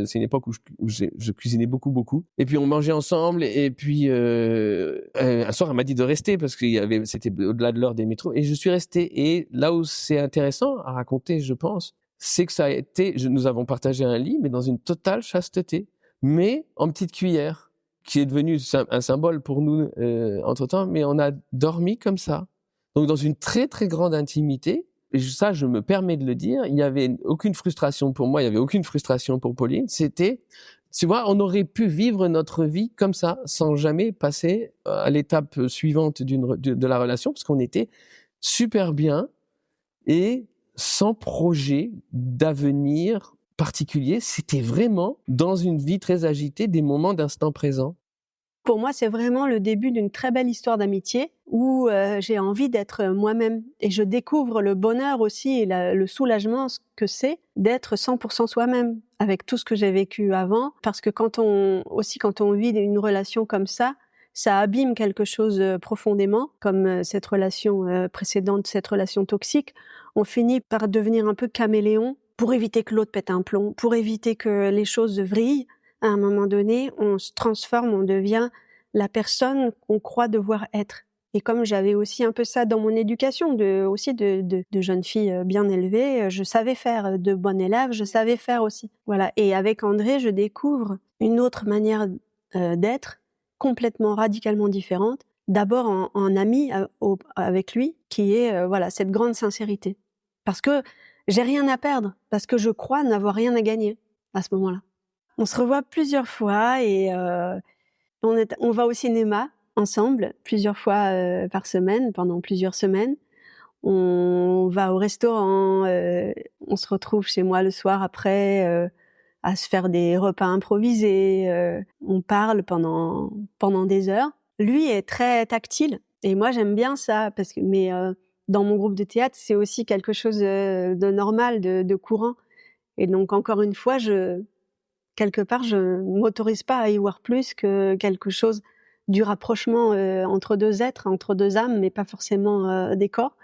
C'est une époque où je cuisinais beaucoup. Et puis on mangeait ensemble. Et puis un soir, elle m'a dit de rester parce que c'était au-delà de l'heure des métros. Et je suis resté. Et là où c'est intéressant à raconter, je pense, c'est que ça a été. Nous avons partagé un lit, mais dans une totale chasteté, mais en petite cuillère, qui est devenu un symbole pour nous entre-temps. Mais on a dormi comme ça, donc dans une très très grande intimité. Et ça, je me permets de le dire, il y avait aucune frustration pour moi, il y avait aucune frustration pour Pauline. C'était, tu vois, on aurait pu vivre notre vie comme ça, sans jamais passer à l'étape suivante de la relation, parce qu'on était super bien et sans projet d'avenir particulier. C'était vraiment, dans une vie très agitée, des moments d'instant présent. Pour moi, c'est vraiment le début d'une très belle histoire d'amitié où j'ai envie d'être moi-même. Et je découvre le bonheur aussi et le soulagement que c'est d'être 100% soi-même avec tout ce que j'ai vécu avant. Parce que quand on vit une relation comme ça abîme quelque chose profondément, comme cette relation précédente, cette relation toxique. On finit par devenir un peu caméléon pour éviter que l'autre pète un plomb, pour éviter que les choses vrillent. À un moment donné, on se transforme, on devient la personne qu'on croit devoir être. Et comme j'avais aussi un peu ça dans mon éducation, de jeunes filles bien élevées, je savais faire de bonnes élèves, je savais faire aussi. Voilà. Et avec André, je découvre une autre manière d'être, complètement radicalement différente. D'abord en ami avec lui, qui est cette grande sincérité. Parce que j'ai rien à perdre, parce que je crois n'avoir rien à gagner à ce moment-là. On se revoit plusieurs fois et on va au cinéma ensemble plusieurs fois par semaine, pendant plusieurs semaines. On va au restaurant, on se retrouve chez moi le soir après à se faire des repas improvisés. On parle pendant des heures. Lui est très tactile et moi j'aime bien ça mais dans mon groupe de théâtre c'est aussi quelque chose de normal, de courant. Et donc encore une fois quelque part, je m'autorise pas à y voir plus que quelque chose du rapprochement entre deux êtres, entre deux âmes, mais pas forcément des corps.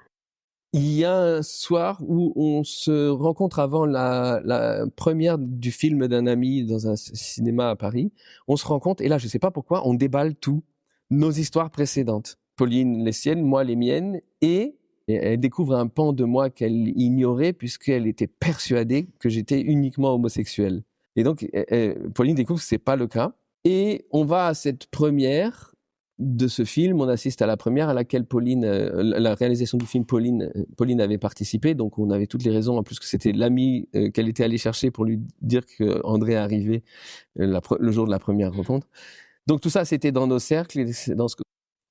Il y a un soir où on se rencontre avant la première du film d'un ami dans un cinéma à Paris. On se rencontre et là, je sais pas pourquoi, on déballe tout, nos histoires précédentes. Pauline les siennes, moi les miennes, et elle découvre un pan de moi qu'elle ignorait puisqu'elle était persuadée que j'étais uniquement homosexuel. Et donc, Pauline découvre que c'est pas le cas. Et on va à cette première de ce film, on assiste à la première à laquelle la réalisation du film, Pauline avait participé. Donc, on avait toutes les raisons, en plus que c'était l'ami qu'elle était allée chercher pour lui dire qu'André arrivait le jour de la première rencontre. Donc, tout ça, c'était dans nos cercles.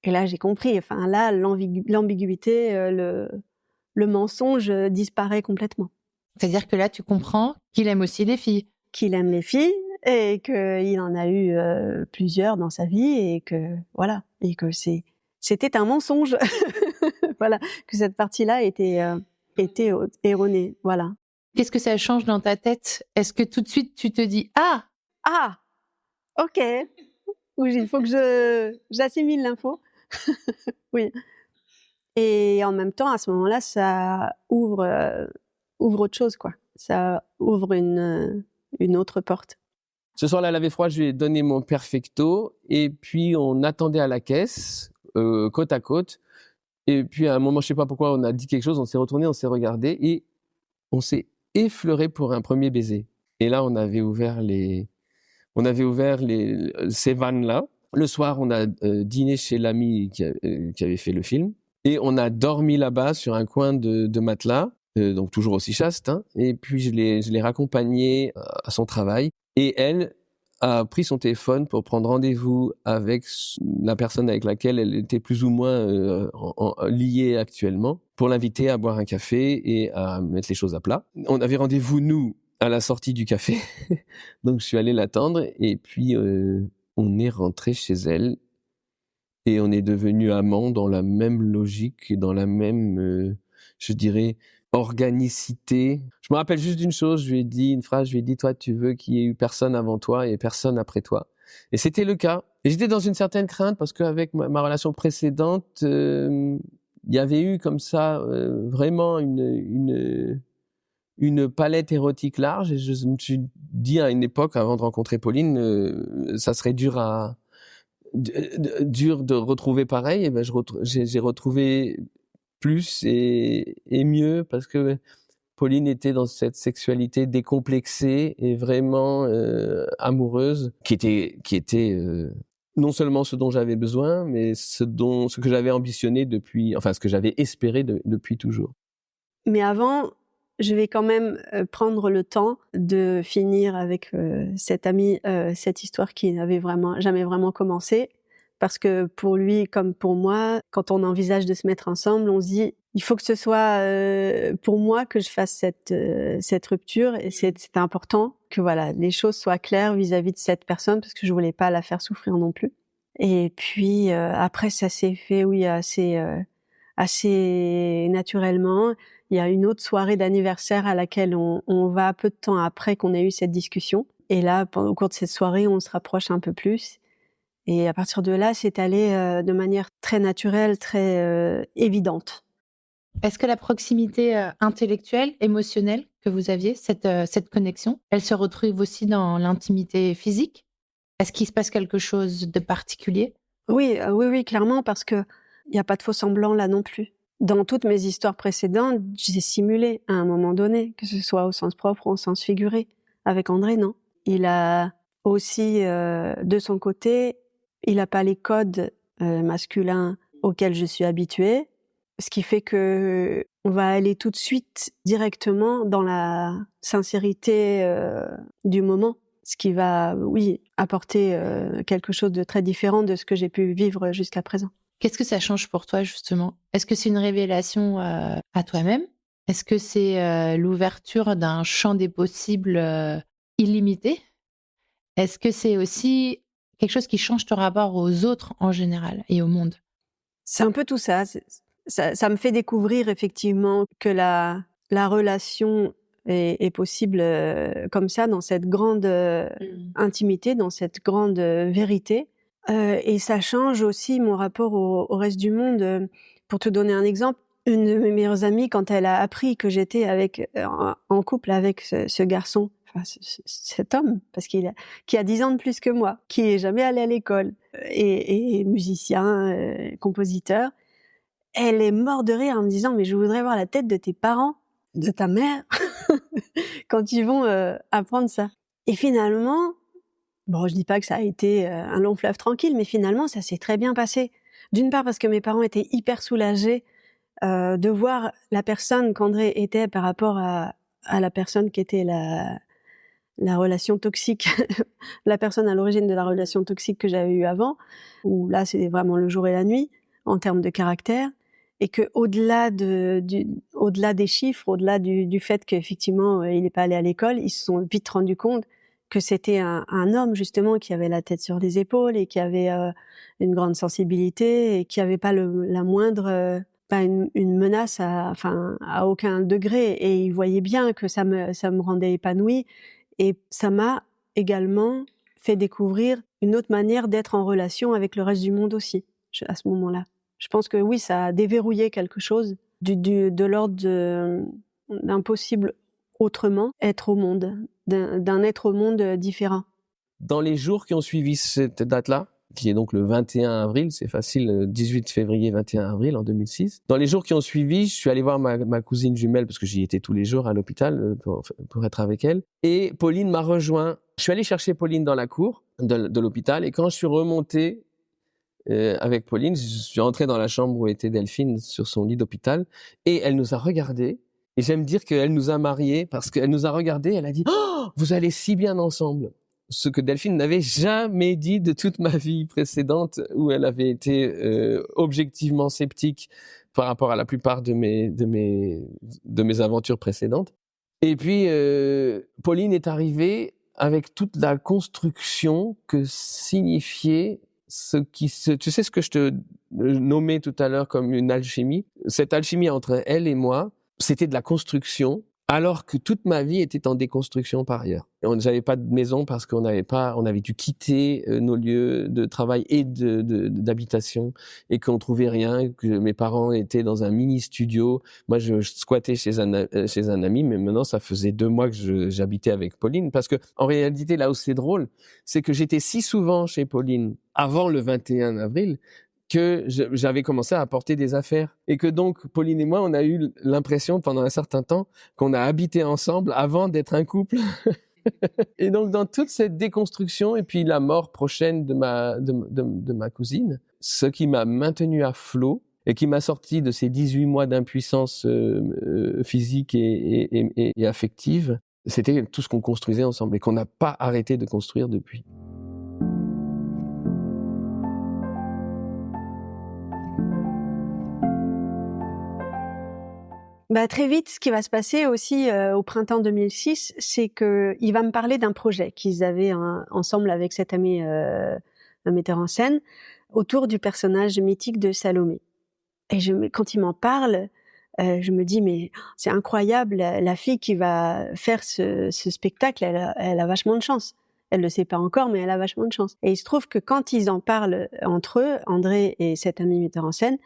Et là, j'ai compris. Enfin, là, l'ambiguïté, le mensonge disparaît complètement. C'est-à-dire que là, tu comprends qu'il aime aussi les filles. Qu'il aime les filles, et qu'il en a eu plusieurs dans sa vie et que voilà, et que c'était un mensonge. Voilà, que cette partie-là était erronée, voilà. Qu'est-ce que ça change dans ta tête? Est-ce que tout de suite tu te dis: Ah! OK. Oui, il faut que j'assimile l'info. Oui. Et en même temps, à ce moment-là, ça ouvre autre chose, quoi. Ça ouvre une autre porte. Ce soir-là, elle avait froid, je lui ai donné mon perfecto et puis on attendait à la caisse, côte à côte. Et puis à un moment, je sais pas pourquoi, on a dit quelque chose, on s'est retourné, on s'est regardé et on s'est effleuré pour un premier baiser. Et là, on avait ouvert ces vannes-là. Le soir, on a dîné chez l'ami qui avait fait le film et on a dormi là-bas sur un coin de matelas, donc toujours aussi chaste. Hein. Et puis je l'ai raccompagnée à son travail et elle a pris son téléphone pour prendre rendez-vous avec la personne avec laquelle elle était plus ou moins liée actuellement, pour l'inviter à boire un café et à mettre les choses à plat. On avait rendez-vous, nous, à la sortie du café. Donc je suis allé l'attendre et puis on est rentré chez elle et on est devenus amants dans la même logique et dans la même, je dirais, organicité. Je me rappelle juste d'une chose, je lui ai dit une phrase, je lui ai dit: toi, tu veux qu'il y ait eu personne avant toi et personne après toi. Et c'était le cas. Et j'étais dans une certaine crainte parce qu'avec ma relation précédente, il y avait eu comme ça vraiment une palette érotique large et je me suis dit à une époque, avant de rencontrer Pauline, ça serait dur de retrouver pareil. Et ben j'ai retrouvé plus et mieux parce que Pauline était dans cette sexualité décomplexée et vraiment amoureuse, qui était non seulement ce dont j'avais besoin, mais ce que j'avais ambitionné ce que j'avais espéré depuis toujours. Mais avant, je vais quand même prendre le temps de finir avec cet ami cette histoire qui n'avait jamais vraiment commencé. Parce que pour lui, comme pour moi, quand on envisage de se mettre ensemble, on se dit il faut que ce soit pour moi que je fasse cette rupture et c'est important que voilà les choses soient claires vis-à-vis de cette personne parce que je voulais pas la faire souffrir non plus. Et puis après ça s'est fait assez naturellement. Il y a une autre soirée d'anniversaire à laquelle on va peu de temps après qu'on ait eu cette discussion. Et là, au cours de cette soirée, on se rapproche un peu plus. Et à partir de là, c'est allé de manière très naturelle, très évidente. Est-ce que la proximité intellectuelle, émotionnelle que vous aviez, cette connexion, elle se retrouve aussi dans l'intimité physique? Est-ce qu'il se passe quelque chose de particulier? Oui, clairement, parce que il n'y a pas de faux semblant là non plus. Dans toutes mes histoires précédentes, j'ai simulé à un moment donné, que ce soit au sens propre ou au sens figuré. Avec André, non. Il a aussi, de son côté, il n'a pas les codes masculins auxquels je suis habituée, ce qui fait que on va aller tout de suite directement dans la sincérité du moment, ce qui va, oui, apporter quelque chose de très différent de ce que j'ai pu vivre jusqu'à présent. Qu'est-ce que ça change pour toi, justement? Est-ce que c'est une révélation à toi-même? Est-ce que c'est l'ouverture d'un champ des possibles illimité? Est-ce que c'est aussi quelque chose qui change ton rapport aux autres en général et au monde? C'est un peu tout ça. Ça me fait découvrir effectivement que la relation est possible comme ça, dans cette grande intimité, dans cette grande vérité. Et ça change aussi mon rapport au reste du monde. Pour te donner un exemple, une de mes meilleures amies, quand elle a appris que j'étais en couple avec ce garçon, enfin cet homme, parce qui a 10 ans de plus que moi, qui est jamais allé à l'école, et musicien, compositeur, elle est morte de rire en me disant « Mais je voudrais voir la tête de tes parents, de ta mère, quand ils vont apprendre ça. » Et finalement, bon, je dis pas que ça a été un long fleuve tranquille, mais finalement, ça s'est très bien passé. D'une part parce que mes parents étaient hyper soulagés de voir la personne qu'André était par rapport à la personne qui était la relation toxique, la personne à l'origine de la relation toxique que j'avais eue avant, où là, c'est vraiment le jour et la nuit, en termes de caractère, et que au-delà des chiffres, au-delà du fait qu'effectivement, il n'est pas allé à l'école, ils se sont vite rendus compte que c'était un homme justement qui avait la tête sur les épaules et qui avait une grande sensibilité et qui avait pas la moindre pas une menace à aucun degré, et il voyait bien que ça me rendait épanouie, et ça m'a également fait découvrir une autre manière d'être en relation avec le reste du monde aussi à ce moment-là. Je pense que oui, ça a déverrouillé quelque chose de l'ordre d'un possible autrement être au monde, d'un être au monde différent. Dans les jours qui ont suivi cette date-là, qui est donc le 21 avril, c'est facile, 18 février, 21 avril en 2006. Dans les jours qui ont suivi, je suis allé voir ma cousine jumelle, parce que j'y étais tous les jours à l'hôpital pour être avec elle. Et Pauline m'a rejoint. Je suis allé chercher Pauline dans la cour de l'hôpital, et quand je suis remonté avec Pauline, je suis entré dans la chambre où était Delphine sur son lit d'hôpital, et elle nous a regardés. Et j'aime dire qu'elle nous a mariés parce qu'elle nous a regardés, elle a dit « Oh, vous allez si bien ensemble !» Ce que Delphine n'avait jamais dit de toute ma vie précédente, où elle avait été objectivement sceptique par rapport à la plupart de mes aventures précédentes. Et puis, Pauline est arrivée avec toute la construction que signifiait tu sais ce que je te nommais tout à l'heure comme une alchimie. Cette alchimie entre elle et moi, c'était de la construction, alors que toute ma vie était en déconstruction par ailleurs. On n'avait pas de maison parce on avait dû quitter nos lieux de travail et d'habitation, et qu'on trouvait rien, que mes parents étaient dans un mini studio. Moi, je squattais chez un ami, mais maintenant, ça faisait 2 mois que j'habitais avec Pauline, parce que, en réalité, là où c'est drôle, c'est que j'étais si souvent chez Pauline avant le 21 avril, que j'avais commencé à apporter des affaires, et que donc Pauline et moi, on a eu l'impression pendant un certain temps qu'on a habité ensemble avant d'être un couple. Et donc dans toute cette déconstruction, et puis la mort prochaine de ma cousine, ce qui m'a maintenu à flot et qui m'a sorti de ces 18 mois d'impuissance physique et affective, c'était tout ce qu'on construisait ensemble et qu'on n'a pas arrêté de construire depuis. Très vite, ce qui va se passer aussi au printemps 2006, c'est qu'il va me parler d'un projet qu'ils avaient ensemble avec cet ami, un metteur en scène, autour du personnage mythique de Salomé. Et quand il m'en parle, je me dis mais c'est incroyable, la fille qui va faire ce spectacle, elle a vachement de chance. Elle le sait pas encore, mais elle a vachement de chance. Et il se trouve que quand ils en parlent entre eux, André et cet ami metteur en scène,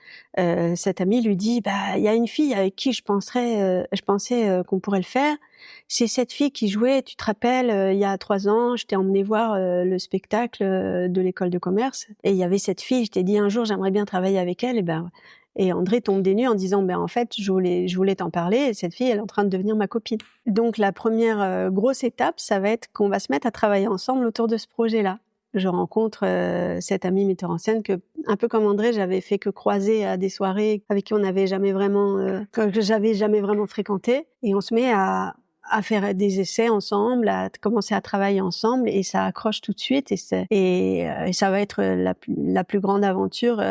cet ami lui dit il y a une fille avec qui je pensais qu'on pourrait le faire. C'est cette fille qui jouait, tu te rappelles, il y a 3 ans, je t'ai emmené voir le spectacle de l'école de commerce, et il y avait cette fille, je t'ai dit un jour j'aimerais bien travailler avec elle, et André tombe des nues en disant en fait je voulais t'en parler, et cette fille elle est en train de devenir ma copine. Donc la première grosse étape, ça va être qu'on va se mettre à travailler ensemble autour de ce projet-là. Je rencontre cet ami metteur en scène que, un peu comme André, j'avais fait que croiser à des soirées avec qui que j'avais jamais vraiment fréquenté, et on se met à faire des essais ensemble, à commencer à travailler ensemble, et ça accroche tout de suite, et ça va être la plus grande aventure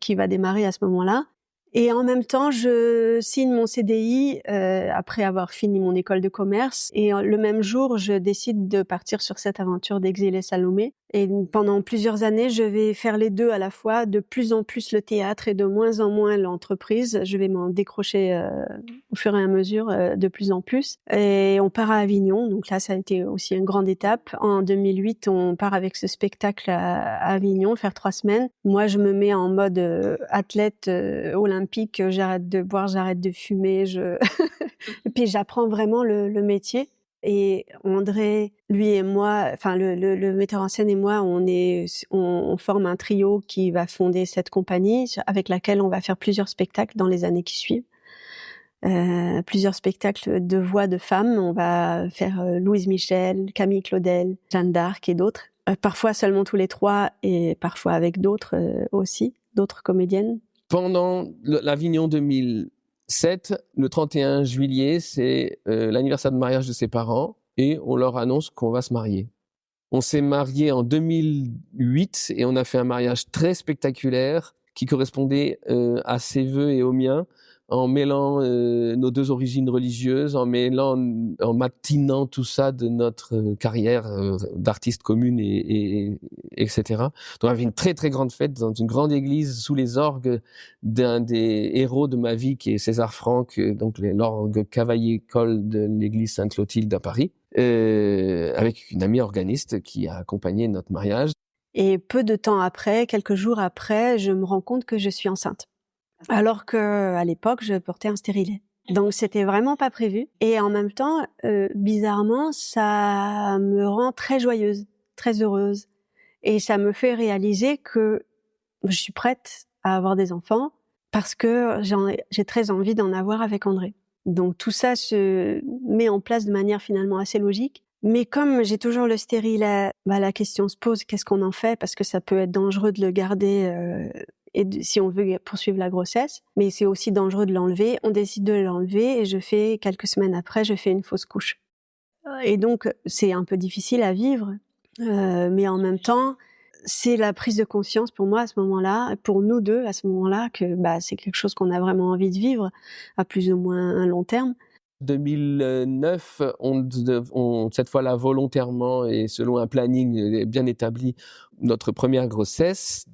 qui va démarrer à ce moment-là. Et en même temps, je signe mon CDI après avoir fini mon école de commerce, et le même jour, je décide de partir sur cette aventure d'Exiler Salomé. Et pendant plusieurs années, je vais faire les deux à la fois, de plus en plus le théâtre et de moins en moins l'entreprise. Je vais m'en décrocher au fur et à mesure de plus en plus. Et on part à Avignon, donc là, ça a été aussi une grande étape. En 2008, on part avec ce spectacle à Avignon, faire 3 semaines. Moi, je me mets en mode athlète olympique, j'arrête de boire, j'arrête de fumer, et puis j'apprends vraiment le métier. Et André, lui et moi, enfin le metteur en scène et moi, on forme un trio qui va fonder cette compagnie avec laquelle on va faire plusieurs spectacles dans les années qui suivent. Plusieurs spectacles de voix de femmes. On va faire Louise Michel, Camille Claudel, Jeanne d'Arc et d'autres. Parfois seulement tous les 3, et parfois avec d'autres aussi, d'autres comédiennes. Pendant l'Avignon 2007, le 31 juillet, c'est l'anniversaire de mariage de ses parents, et on leur annonce qu'on va se marier. On s'est mariés en 2008 et on a fait un mariage très spectaculaire qui correspondait à ses vœux et aux miens, en mêlant nos deux origines religieuses, en matinant tout ça de notre carrière d'artiste commune et etc. Donc on avait une très très grande fête dans une grande église sous les orgues d'un des héros de ma vie qui est César Franck, donc l'orgue Cavaillé-Coll de l'église Sainte-Clotilde à Paris, avec une amie organiste qui a accompagné notre mariage. Et peu de temps après, quelques jours après, je me rends compte que je suis enceinte. Alors que à l'époque, je portais un stérilet. Donc c'était vraiment pas prévu. Et en même temps, bizarrement, ça me rend très joyeuse, très heureuse. Et ça me fait réaliser que je suis prête à avoir des enfants parce que j'ai très envie d'en avoir avec André. Donc tout ça se met en place de manière finalement assez logique. Mais comme j'ai toujours le stérilet, la question se pose, qu'est-ce qu'on en fait? Parce que ça peut être dangereux de le garder si on veut poursuivre la grossesse. Mais c'est aussi dangereux de l'enlever. On décide de l'enlever et quelques semaines après, je fais une fausse couche. Et donc, c'est un peu difficile à vivre. Mais en même temps, c'est la prise de conscience pour moi à ce moment-là, pour nous deux à ce moment-là, que c'est quelque chose qu'on a vraiment envie de vivre à plus ou moins un long terme. 2009, cette fois-là volontairement et selon un planning bien établi, notre première grossesse.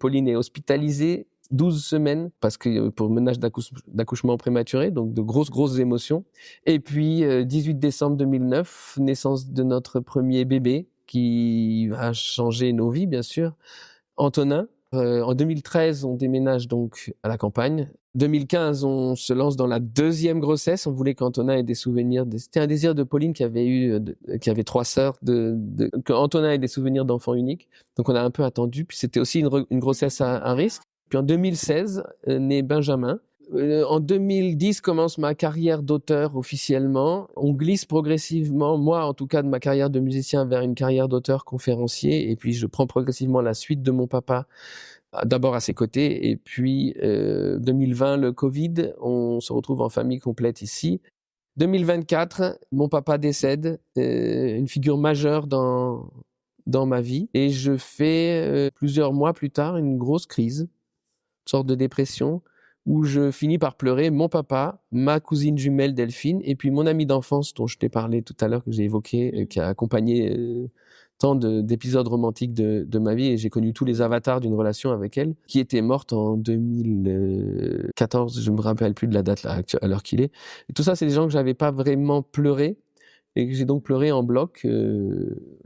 Pauline est hospitalisée 12 semaines parce que pour menage d'accouchement prématuré, donc de grosses émotions. Et puis 18 décembre 2009, naissance de notre premier bébé qui va changer nos vies bien sûr, Antonin. En 2013, on déménage donc à la campagne. 2015, on se lance dans la deuxième grossesse. On voulait qu'Antonin ait des souvenirs. C'était un désir de Pauline qui avait 3 sœurs, qu'Antonin ait des souvenirs d'enfant unique. Donc on a un peu attendu. Puis c'était aussi une grossesse à risque. Puis en 2016, naît Benjamin. En 2010 commence ma carrière d'auteur officiellement. On glisse progressivement, moi en tout cas, de ma carrière de musicien vers une carrière d'auteur conférencier. Et puis je prends progressivement la suite de mon papa, d'abord à ses côtés. Et puis 2020, le Covid, on se retrouve en famille complète ici. 2024, mon papa décède, une figure majeure dans ma vie. Et je fais plusieurs mois plus tard une grosse crise, une sorte de dépression, où je finis par pleurer mon papa, ma cousine jumelle Delphine, et puis mon amie d'enfance dont je t'ai parlé tout à l'heure, que j'ai évoqué, qui a accompagné tant d'épisodes romantiques de ma vie, et j'ai connu tous les avatars d'une relation avec elle, qui était morte en 2014, je me rappelle plus de la date là, à l'heure qu'il est. Et tout ça, c'est des gens que j'avais pas vraiment pleuré, et que j'ai donc pleuré en bloc,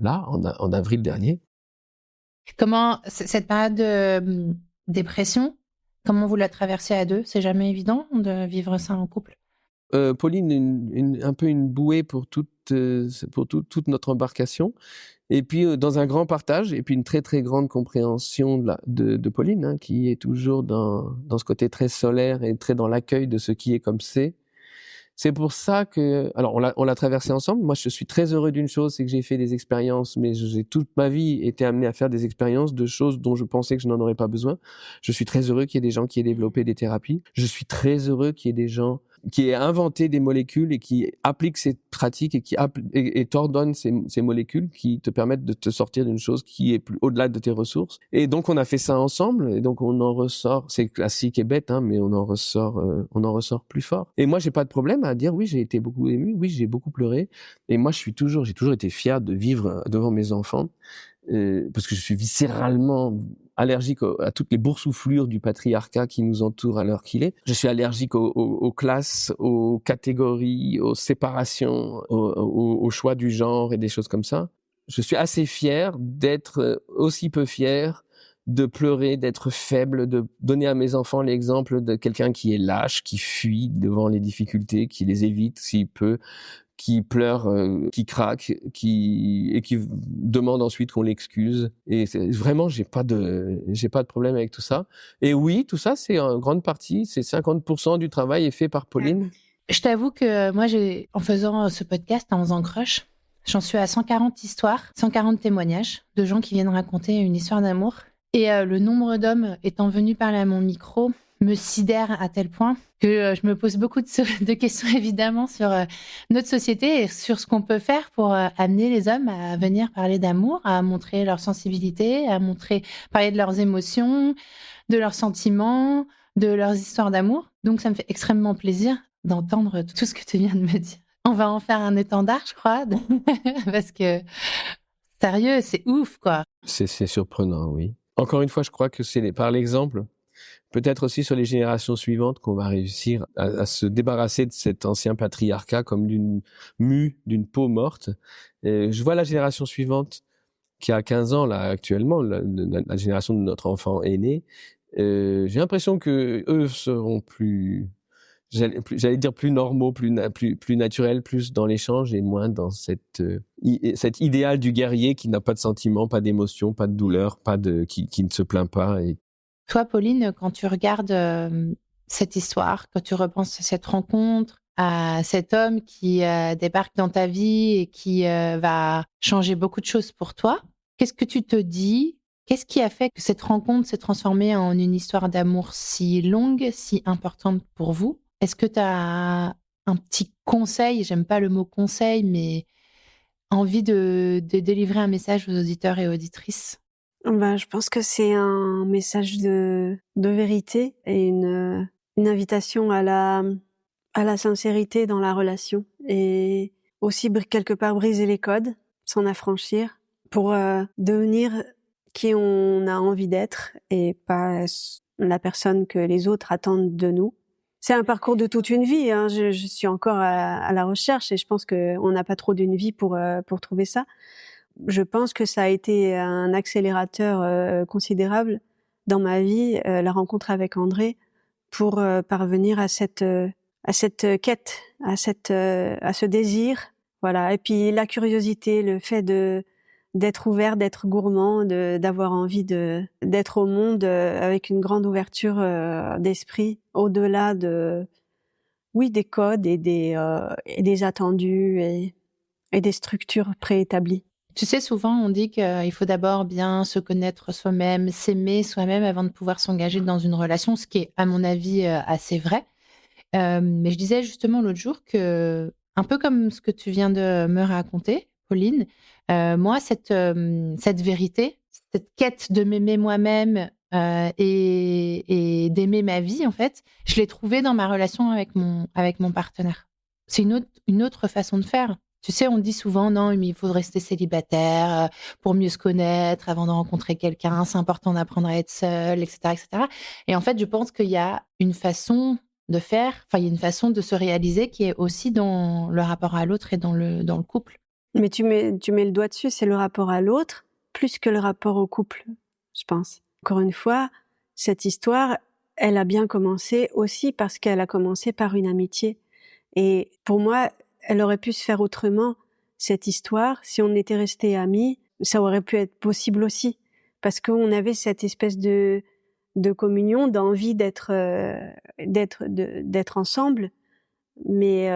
là, en avril dernier. Comment, cette période de dépression, comment vous la traversez à deux? C'est jamais évident de vivre ça en couple? Pauline, un peu une bouée pour toute notre embarcation. Et puis, dans un grand partage, et puis une très, très grande compréhension de Pauline, hein, qui est toujours dans ce côté très solaire et très dans l'accueil de ce qui est comme c'est. C'est pour ça que, alors on l'a traversé ensemble. Moi, je suis très heureux d'une chose, c'est que j'ai fait des expériences, mais j'ai toute ma vie été amené à faire des expériences de choses dont je pensais que je n'en aurais pas besoin. Je suis très heureux qu'il y ait des gens qui aient développé des thérapies. Je suis très heureux qu'il y ait des gens qui aient inventé des molécules et qui appliquent ces pratiques et t'ordonnent ces molécules qui te permettent de te sortir d'une chose qui est plus au-delà de tes ressources. Et donc on a fait ça ensemble, et donc on en ressort, c'est classique et bête, hein, mais on en ressort plus fort. Et moi j'ai pas de problème à dire oui, j'ai été beaucoup ému, oui, j'ai beaucoup pleuré, et moi j'ai toujours été fier de vivre devant mes enfants, parce que je suis viscéralement allergique à toutes les boursouflures du patriarcat qui nous entoure à l'heure qu'il est. Je suis allergique aux classes, aux catégories, aux séparations, au choix du genre et des choses comme ça. Je suis assez fier d'être aussi peu fier de pleurer, d'être faible, de donner à mes enfants l'exemple de quelqu'un qui est lâche, qui fuit devant les difficultés, qui les évite s'il peut, qui pleure, qui craque, et qui demande ensuite qu'on l'excuse. Et vraiment, j'ai pas de problème avec tout ça. Et oui, tout ça, c'est en grande partie, c'est 50% du travail est fait par Pauline. Je t'avoue que moi, en faisant ce podcast, en faisant Crush, j'en suis à 140 histoires, 140 témoignages de gens qui viennent raconter une histoire d'amour. Et le nombre d'hommes étant venus parler à mon micro me sidère à tel point que je me pose beaucoup de questions évidemment sur notre société et sur ce qu'on peut faire pour amener les hommes à venir parler d'amour, à montrer leur sensibilité, parler de leurs émotions, de leurs sentiments, de leurs histoires d'amour. Donc, ça me fait extrêmement plaisir d'entendre tout ce que tu viens de me dire. On va en faire un étendard, je crois, parce que, sérieux, c'est ouf, quoi. C'est surprenant, oui. Encore une fois, je crois que c'est par l'exemple, peut-être aussi sur les générations suivantes, qu'on va réussir à se débarrasser de cet ancien patriarcat comme d'une mue, d'une peau morte. Et je vois la génération suivante qui a 15 ans là actuellement, la génération de notre enfant aîné. J'ai l'impression que eux seront j'allais dire plus normaux, plus naturels, plus dans l'échange et moins dans cet idéal du guerrier qui n'a pas de sentiments, pas d'émotions, pas de douleur, qui ne se plaint pas. Et... Toi, Pauline, quand tu regardes cette histoire, quand tu repenses à cette rencontre, à cet homme qui débarque dans ta vie et qui va changer beaucoup de choses pour toi, qu'est-ce que tu te dis? Qu'est-ce qui a fait que cette rencontre s'est transformée en une histoire d'amour si longue, si importante pour vous? Est-ce que tu as un petit conseil, j'aime pas le mot conseil, mais envie de délivrer un message aux auditeurs et auditrices? Je pense que c'est un message de vérité et une invitation à la sincérité dans la relation et aussi quelque part briser les codes, s'en affranchir pour devenir qui on a envie d'être et pas la personne que les autres attendent de nous. C'est un parcours de toute une vie, hein. Je suis encore à la recherche et je pense qu'on n'a pas trop d'une vie pour trouver ça. Je pense que ça a été un accélérateur considérable dans ma vie, la rencontre avec André, pour parvenir à cette quête, à ce désir, voilà. Et puis la curiosité, le fait d'être ouvert, d'être gourmand, d'avoir envie d'être au monde avec une grande ouverture d'esprit, au-delà des codes et des attendus et des structures préétablies. Tu sais, souvent, on dit qu'il faut d'abord bien se connaître soi-même, s'aimer soi-même avant de pouvoir s'engager dans une relation, ce qui est, à mon avis, assez vrai. Mais je disais justement l'autre jour que, un peu comme ce que tu viens de me raconter, Pauline, moi, cette vérité, cette quête de m'aimer moi-même et d'aimer ma vie, en fait, je l'ai trouvée dans ma relation avec mon partenaire. C'est une autre façon de faire. Tu sais, on dit souvent, non, mais il faut rester célibataire pour mieux se connaître avant de rencontrer quelqu'un. C'est important d'apprendre à être seul, etc., etc. Et en fait, je pense qu'il y a une façon de faire, enfin, il y a une façon de se réaliser qui est aussi dans le rapport à l'autre et dans le couple. Mais tu mets le doigt dessus, c'est le rapport à l'autre plus que le rapport au couple, je pense. Encore une fois, cette histoire, elle a bien commencé aussi parce qu'elle a commencé par une amitié. Et pour moi, elle aurait pu se faire autrement, cette histoire. Si on était restés amis, ça aurait pu être possible aussi. Parce qu'on avait cette espèce de communion, d'envie d'être ensemble. Mais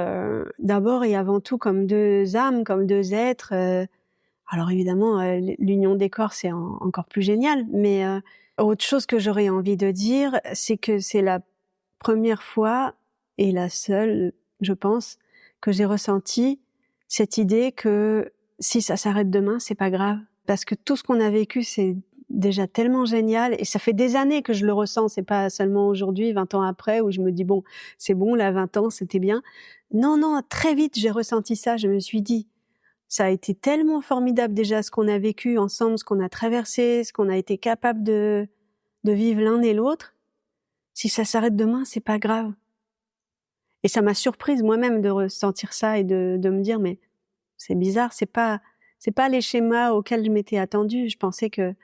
d'abord et avant tout comme deux âmes, comme deux êtres. Alors évidemment, l'union des corps, c'est encore plus génial. Mais autre chose que j'aurais envie de dire, c'est que c'est la première fois et la seule, je pense, que j'ai ressenti cette idée que si ça s'arrête demain, c'est pas grave. Parce que tout ce qu'on a vécu, c'est déjà tellement génial et ça fait des années que je le ressens. C'est pas seulement aujourd'hui, 20 ans après, où je me dis bon, c'est bon, là, 20 ans, c'était bien. Non, très vite, j'ai ressenti ça. Je me suis dit, ça a été tellement formidable déjà ce qu'on a vécu ensemble, ce qu'on a traversé, ce qu'on a été capable de vivre l'un et l'autre. Si ça s'arrête demain, c'est pas grave. Et ça m'a surprise moi-même de ressentir ça et de me dire mais c'est bizarre, c'est pas les schémas auxquels je m'étais attendue. Je pensais que,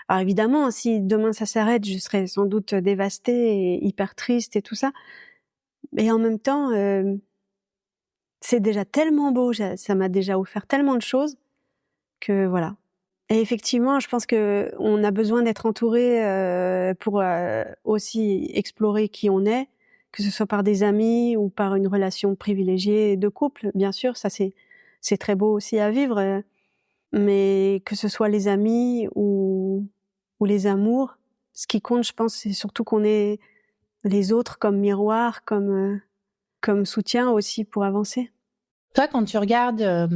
alors évidemment, si demain ça s'arrête, je serais sans doute dévastée et hyper triste et tout ça. Mais en même temps, c'est déjà tellement beau, ça m'a déjà offert tellement de choses que voilà. Et effectivement, je pense que on a besoin d'être entouré pour aussi explorer qui on est, que ce soit par des amis ou par une relation privilégiée de couple. Bien sûr, ça c'est très beau aussi à vivre, mais que ce soit les amis ou les amours, ce qui compte, je pense, c'est surtout qu'on ait les autres comme miroir, comme soutien aussi pour avancer. Toi, quand tu regardes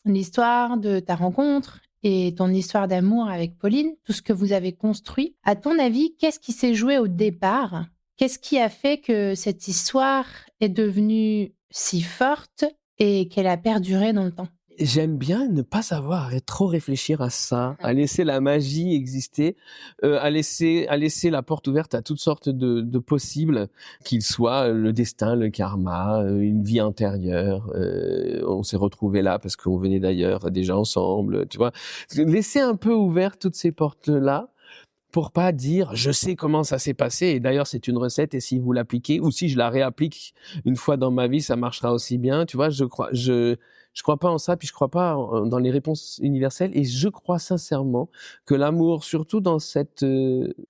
l'histoire de ta rencontre et ton histoire d'amour avec Pauline, tout ce que vous avez construit, à ton avis, qu'est-ce qui s'est joué au départ Qu'est-ce qui a fait que cette histoire est devenue si forte et qu'elle a perduré dans le temps? J'aime bien ne pas savoir et trop réfléchir à ça, à laisser la magie exister, à laisser la porte ouverte à toutes sortes de possibles, qu'ils soient le destin, le karma, une vie antérieure, on s'est retrouvés là parce qu'on venait d'ailleurs déjà ensemble, tu vois. Laisser un peu ouvert toutes ces portes-là pour pas dire je sais comment ça s'est passé et d'ailleurs c'est une recette et si vous l'appliquez ou si je la réapplique une fois dans ma vie ça marchera aussi bien, tu vois. Je crois pas en ça, puis je crois pas dans les réponses universelles et je crois sincèrement que l'amour, surtout dans cette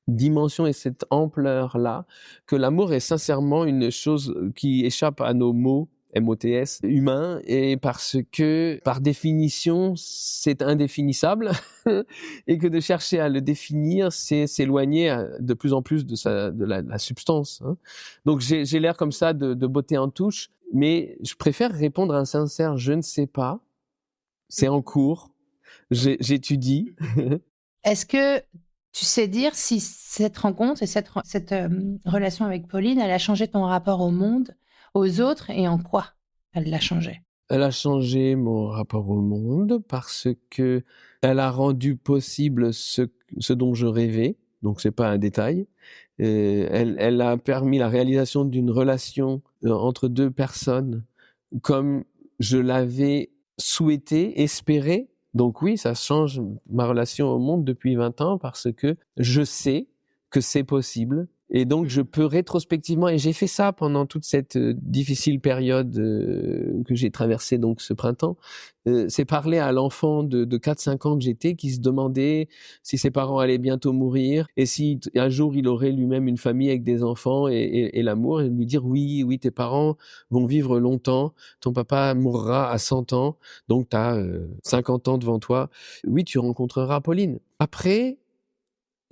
dimension et cette ampleur-là, que l'amour est sincèrement une chose qui échappe à nos mots MOTS, humain, et parce que, par définition, c'est indéfinissable, et que de chercher à le définir, c'est s'éloigner de plus en plus de la substance. Hein. Donc j'ai l'air comme ça de botter en touche, mais je préfère répondre à un sincère « je ne sais pas », c'est en cours, j'étudie. Est-ce que tu sais dire si cette rencontre et cette relation avec Pauline, elle a changé ton rapport au monde, aux autres, et en quoi elle l'a changé? Elle a changé mon rapport au monde parce que elle a rendu possible ce dont je rêvais. Donc c'est pas un détail. Elle a permis la réalisation d'une relation entre deux personnes comme je l'avais souhaité, espéré. Donc oui, ça change ma relation au monde depuis 20 ans parce que je sais que c'est possible. Et donc, je peux rétrospectivement, et j'ai fait ça pendant toute cette difficile période que j'ai traversée donc ce printemps, c'est parler à l'enfant de 4-5 ans que j'étais qui se demandait si ses parents allaient bientôt mourir et si un jour il aurait lui-même une famille avec des enfants et l'amour, et lui dire oui, tes parents vont vivre longtemps, ton papa mourra à 100 ans, donc tu as 50 ans devant toi, oui, tu rencontreras Pauline. Après,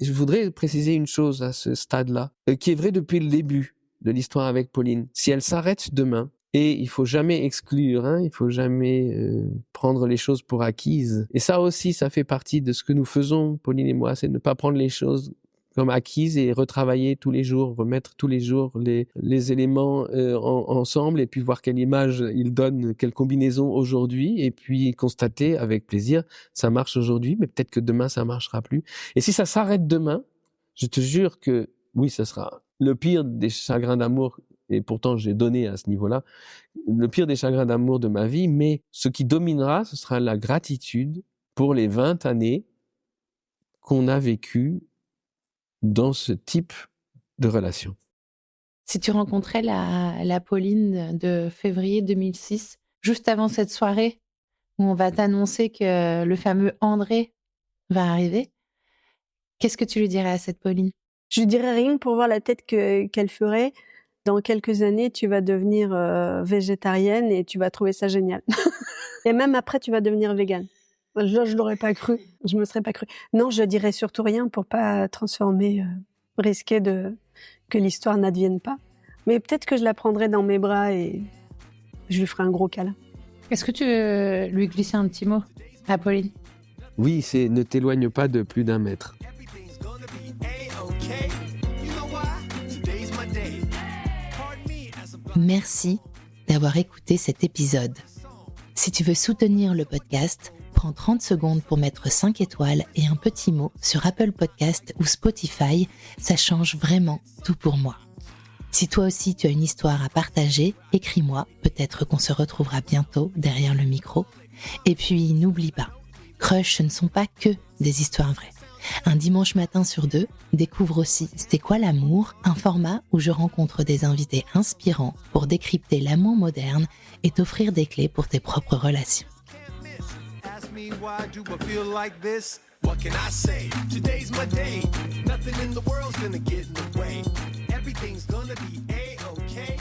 je voudrais préciser une chose à ce stade-là, qui est vrai depuis le début de l'histoire avec Pauline. Si elle s'arrête demain, et il faut jamais exclure, hein, il faut jamais prendre les choses pour acquises. Et ça aussi, ça fait partie de ce que nous faisons, Pauline et moi, c'est de ne pas prendre les choses comme acquises et retravailler tous les jours, remettre tous les jours les éléments ensemble et puis voir quelle image ils donnent, quelle combinaison aujourd'hui et puis constater avec plaisir, ça marche aujourd'hui, mais peut-être que demain ça marchera plus. Et si ça s'arrête demain, je te jure que oui, ça sera le pire des chagrins d'amour et pourtant j'ai donné à ce niveau-là, le pire des chagrins d'amour de ma vie, mais ce qui dominera, ce sera la gratitude pour les 20 années qu'on a vécues dans ce type de relation. Si tu rencontrais la Pauline de février 2006, juste avant cette soirée où on va t'annoncer que le fameux André va arriver, qu'est-ce que tu lui dirais à cette Pauline? Je lui dirais rien pour voir la tête qu'elle ferait. Dans quelques années, tu vas devenir végétarienne et tu vas trouver ça génial. Et même après, tu vas devenir végane. Je l'aurais pas cru, je me serais pas cru. Non, je dirais surtout rien pour pas transformer, risquer que l'histoire n'advienne pas. Mais peut-être que je la prendrais dans mes bras et je lui ferai un gros câlin. Est-ce que tu veux lui glisser un petit mot à Pauline? Oui, c'est ne t'éloigne pas de plus d'1 mètre. Merci d'avoir écouté cet épisode. Si tu veux soutenir le podcast, prends 30 secondes pour mettre 5 étoiles et un petit mot sur Apple Podcast ou Spotify, ça change vraiment tout pour moi. Si toi aussi tu as une histoire à partager, écris-moi, peut-être qu'on se retrouvera bientôt derrière le micro. Et puis n'oublie pas, Crush, ce ne sont pas que des histoires vraies. Un dimanche matin sur 2, découvre aussi C'est quoi l'amour, un format où je rencontre des invités inspirants pour décrypter l'amour moderne et t'offrir des clés pour tes propres relations. Why do I feel like this? What can I say? Today's my day. Nothing in the world's gonna get in the way. Everything's gonna be A-okay.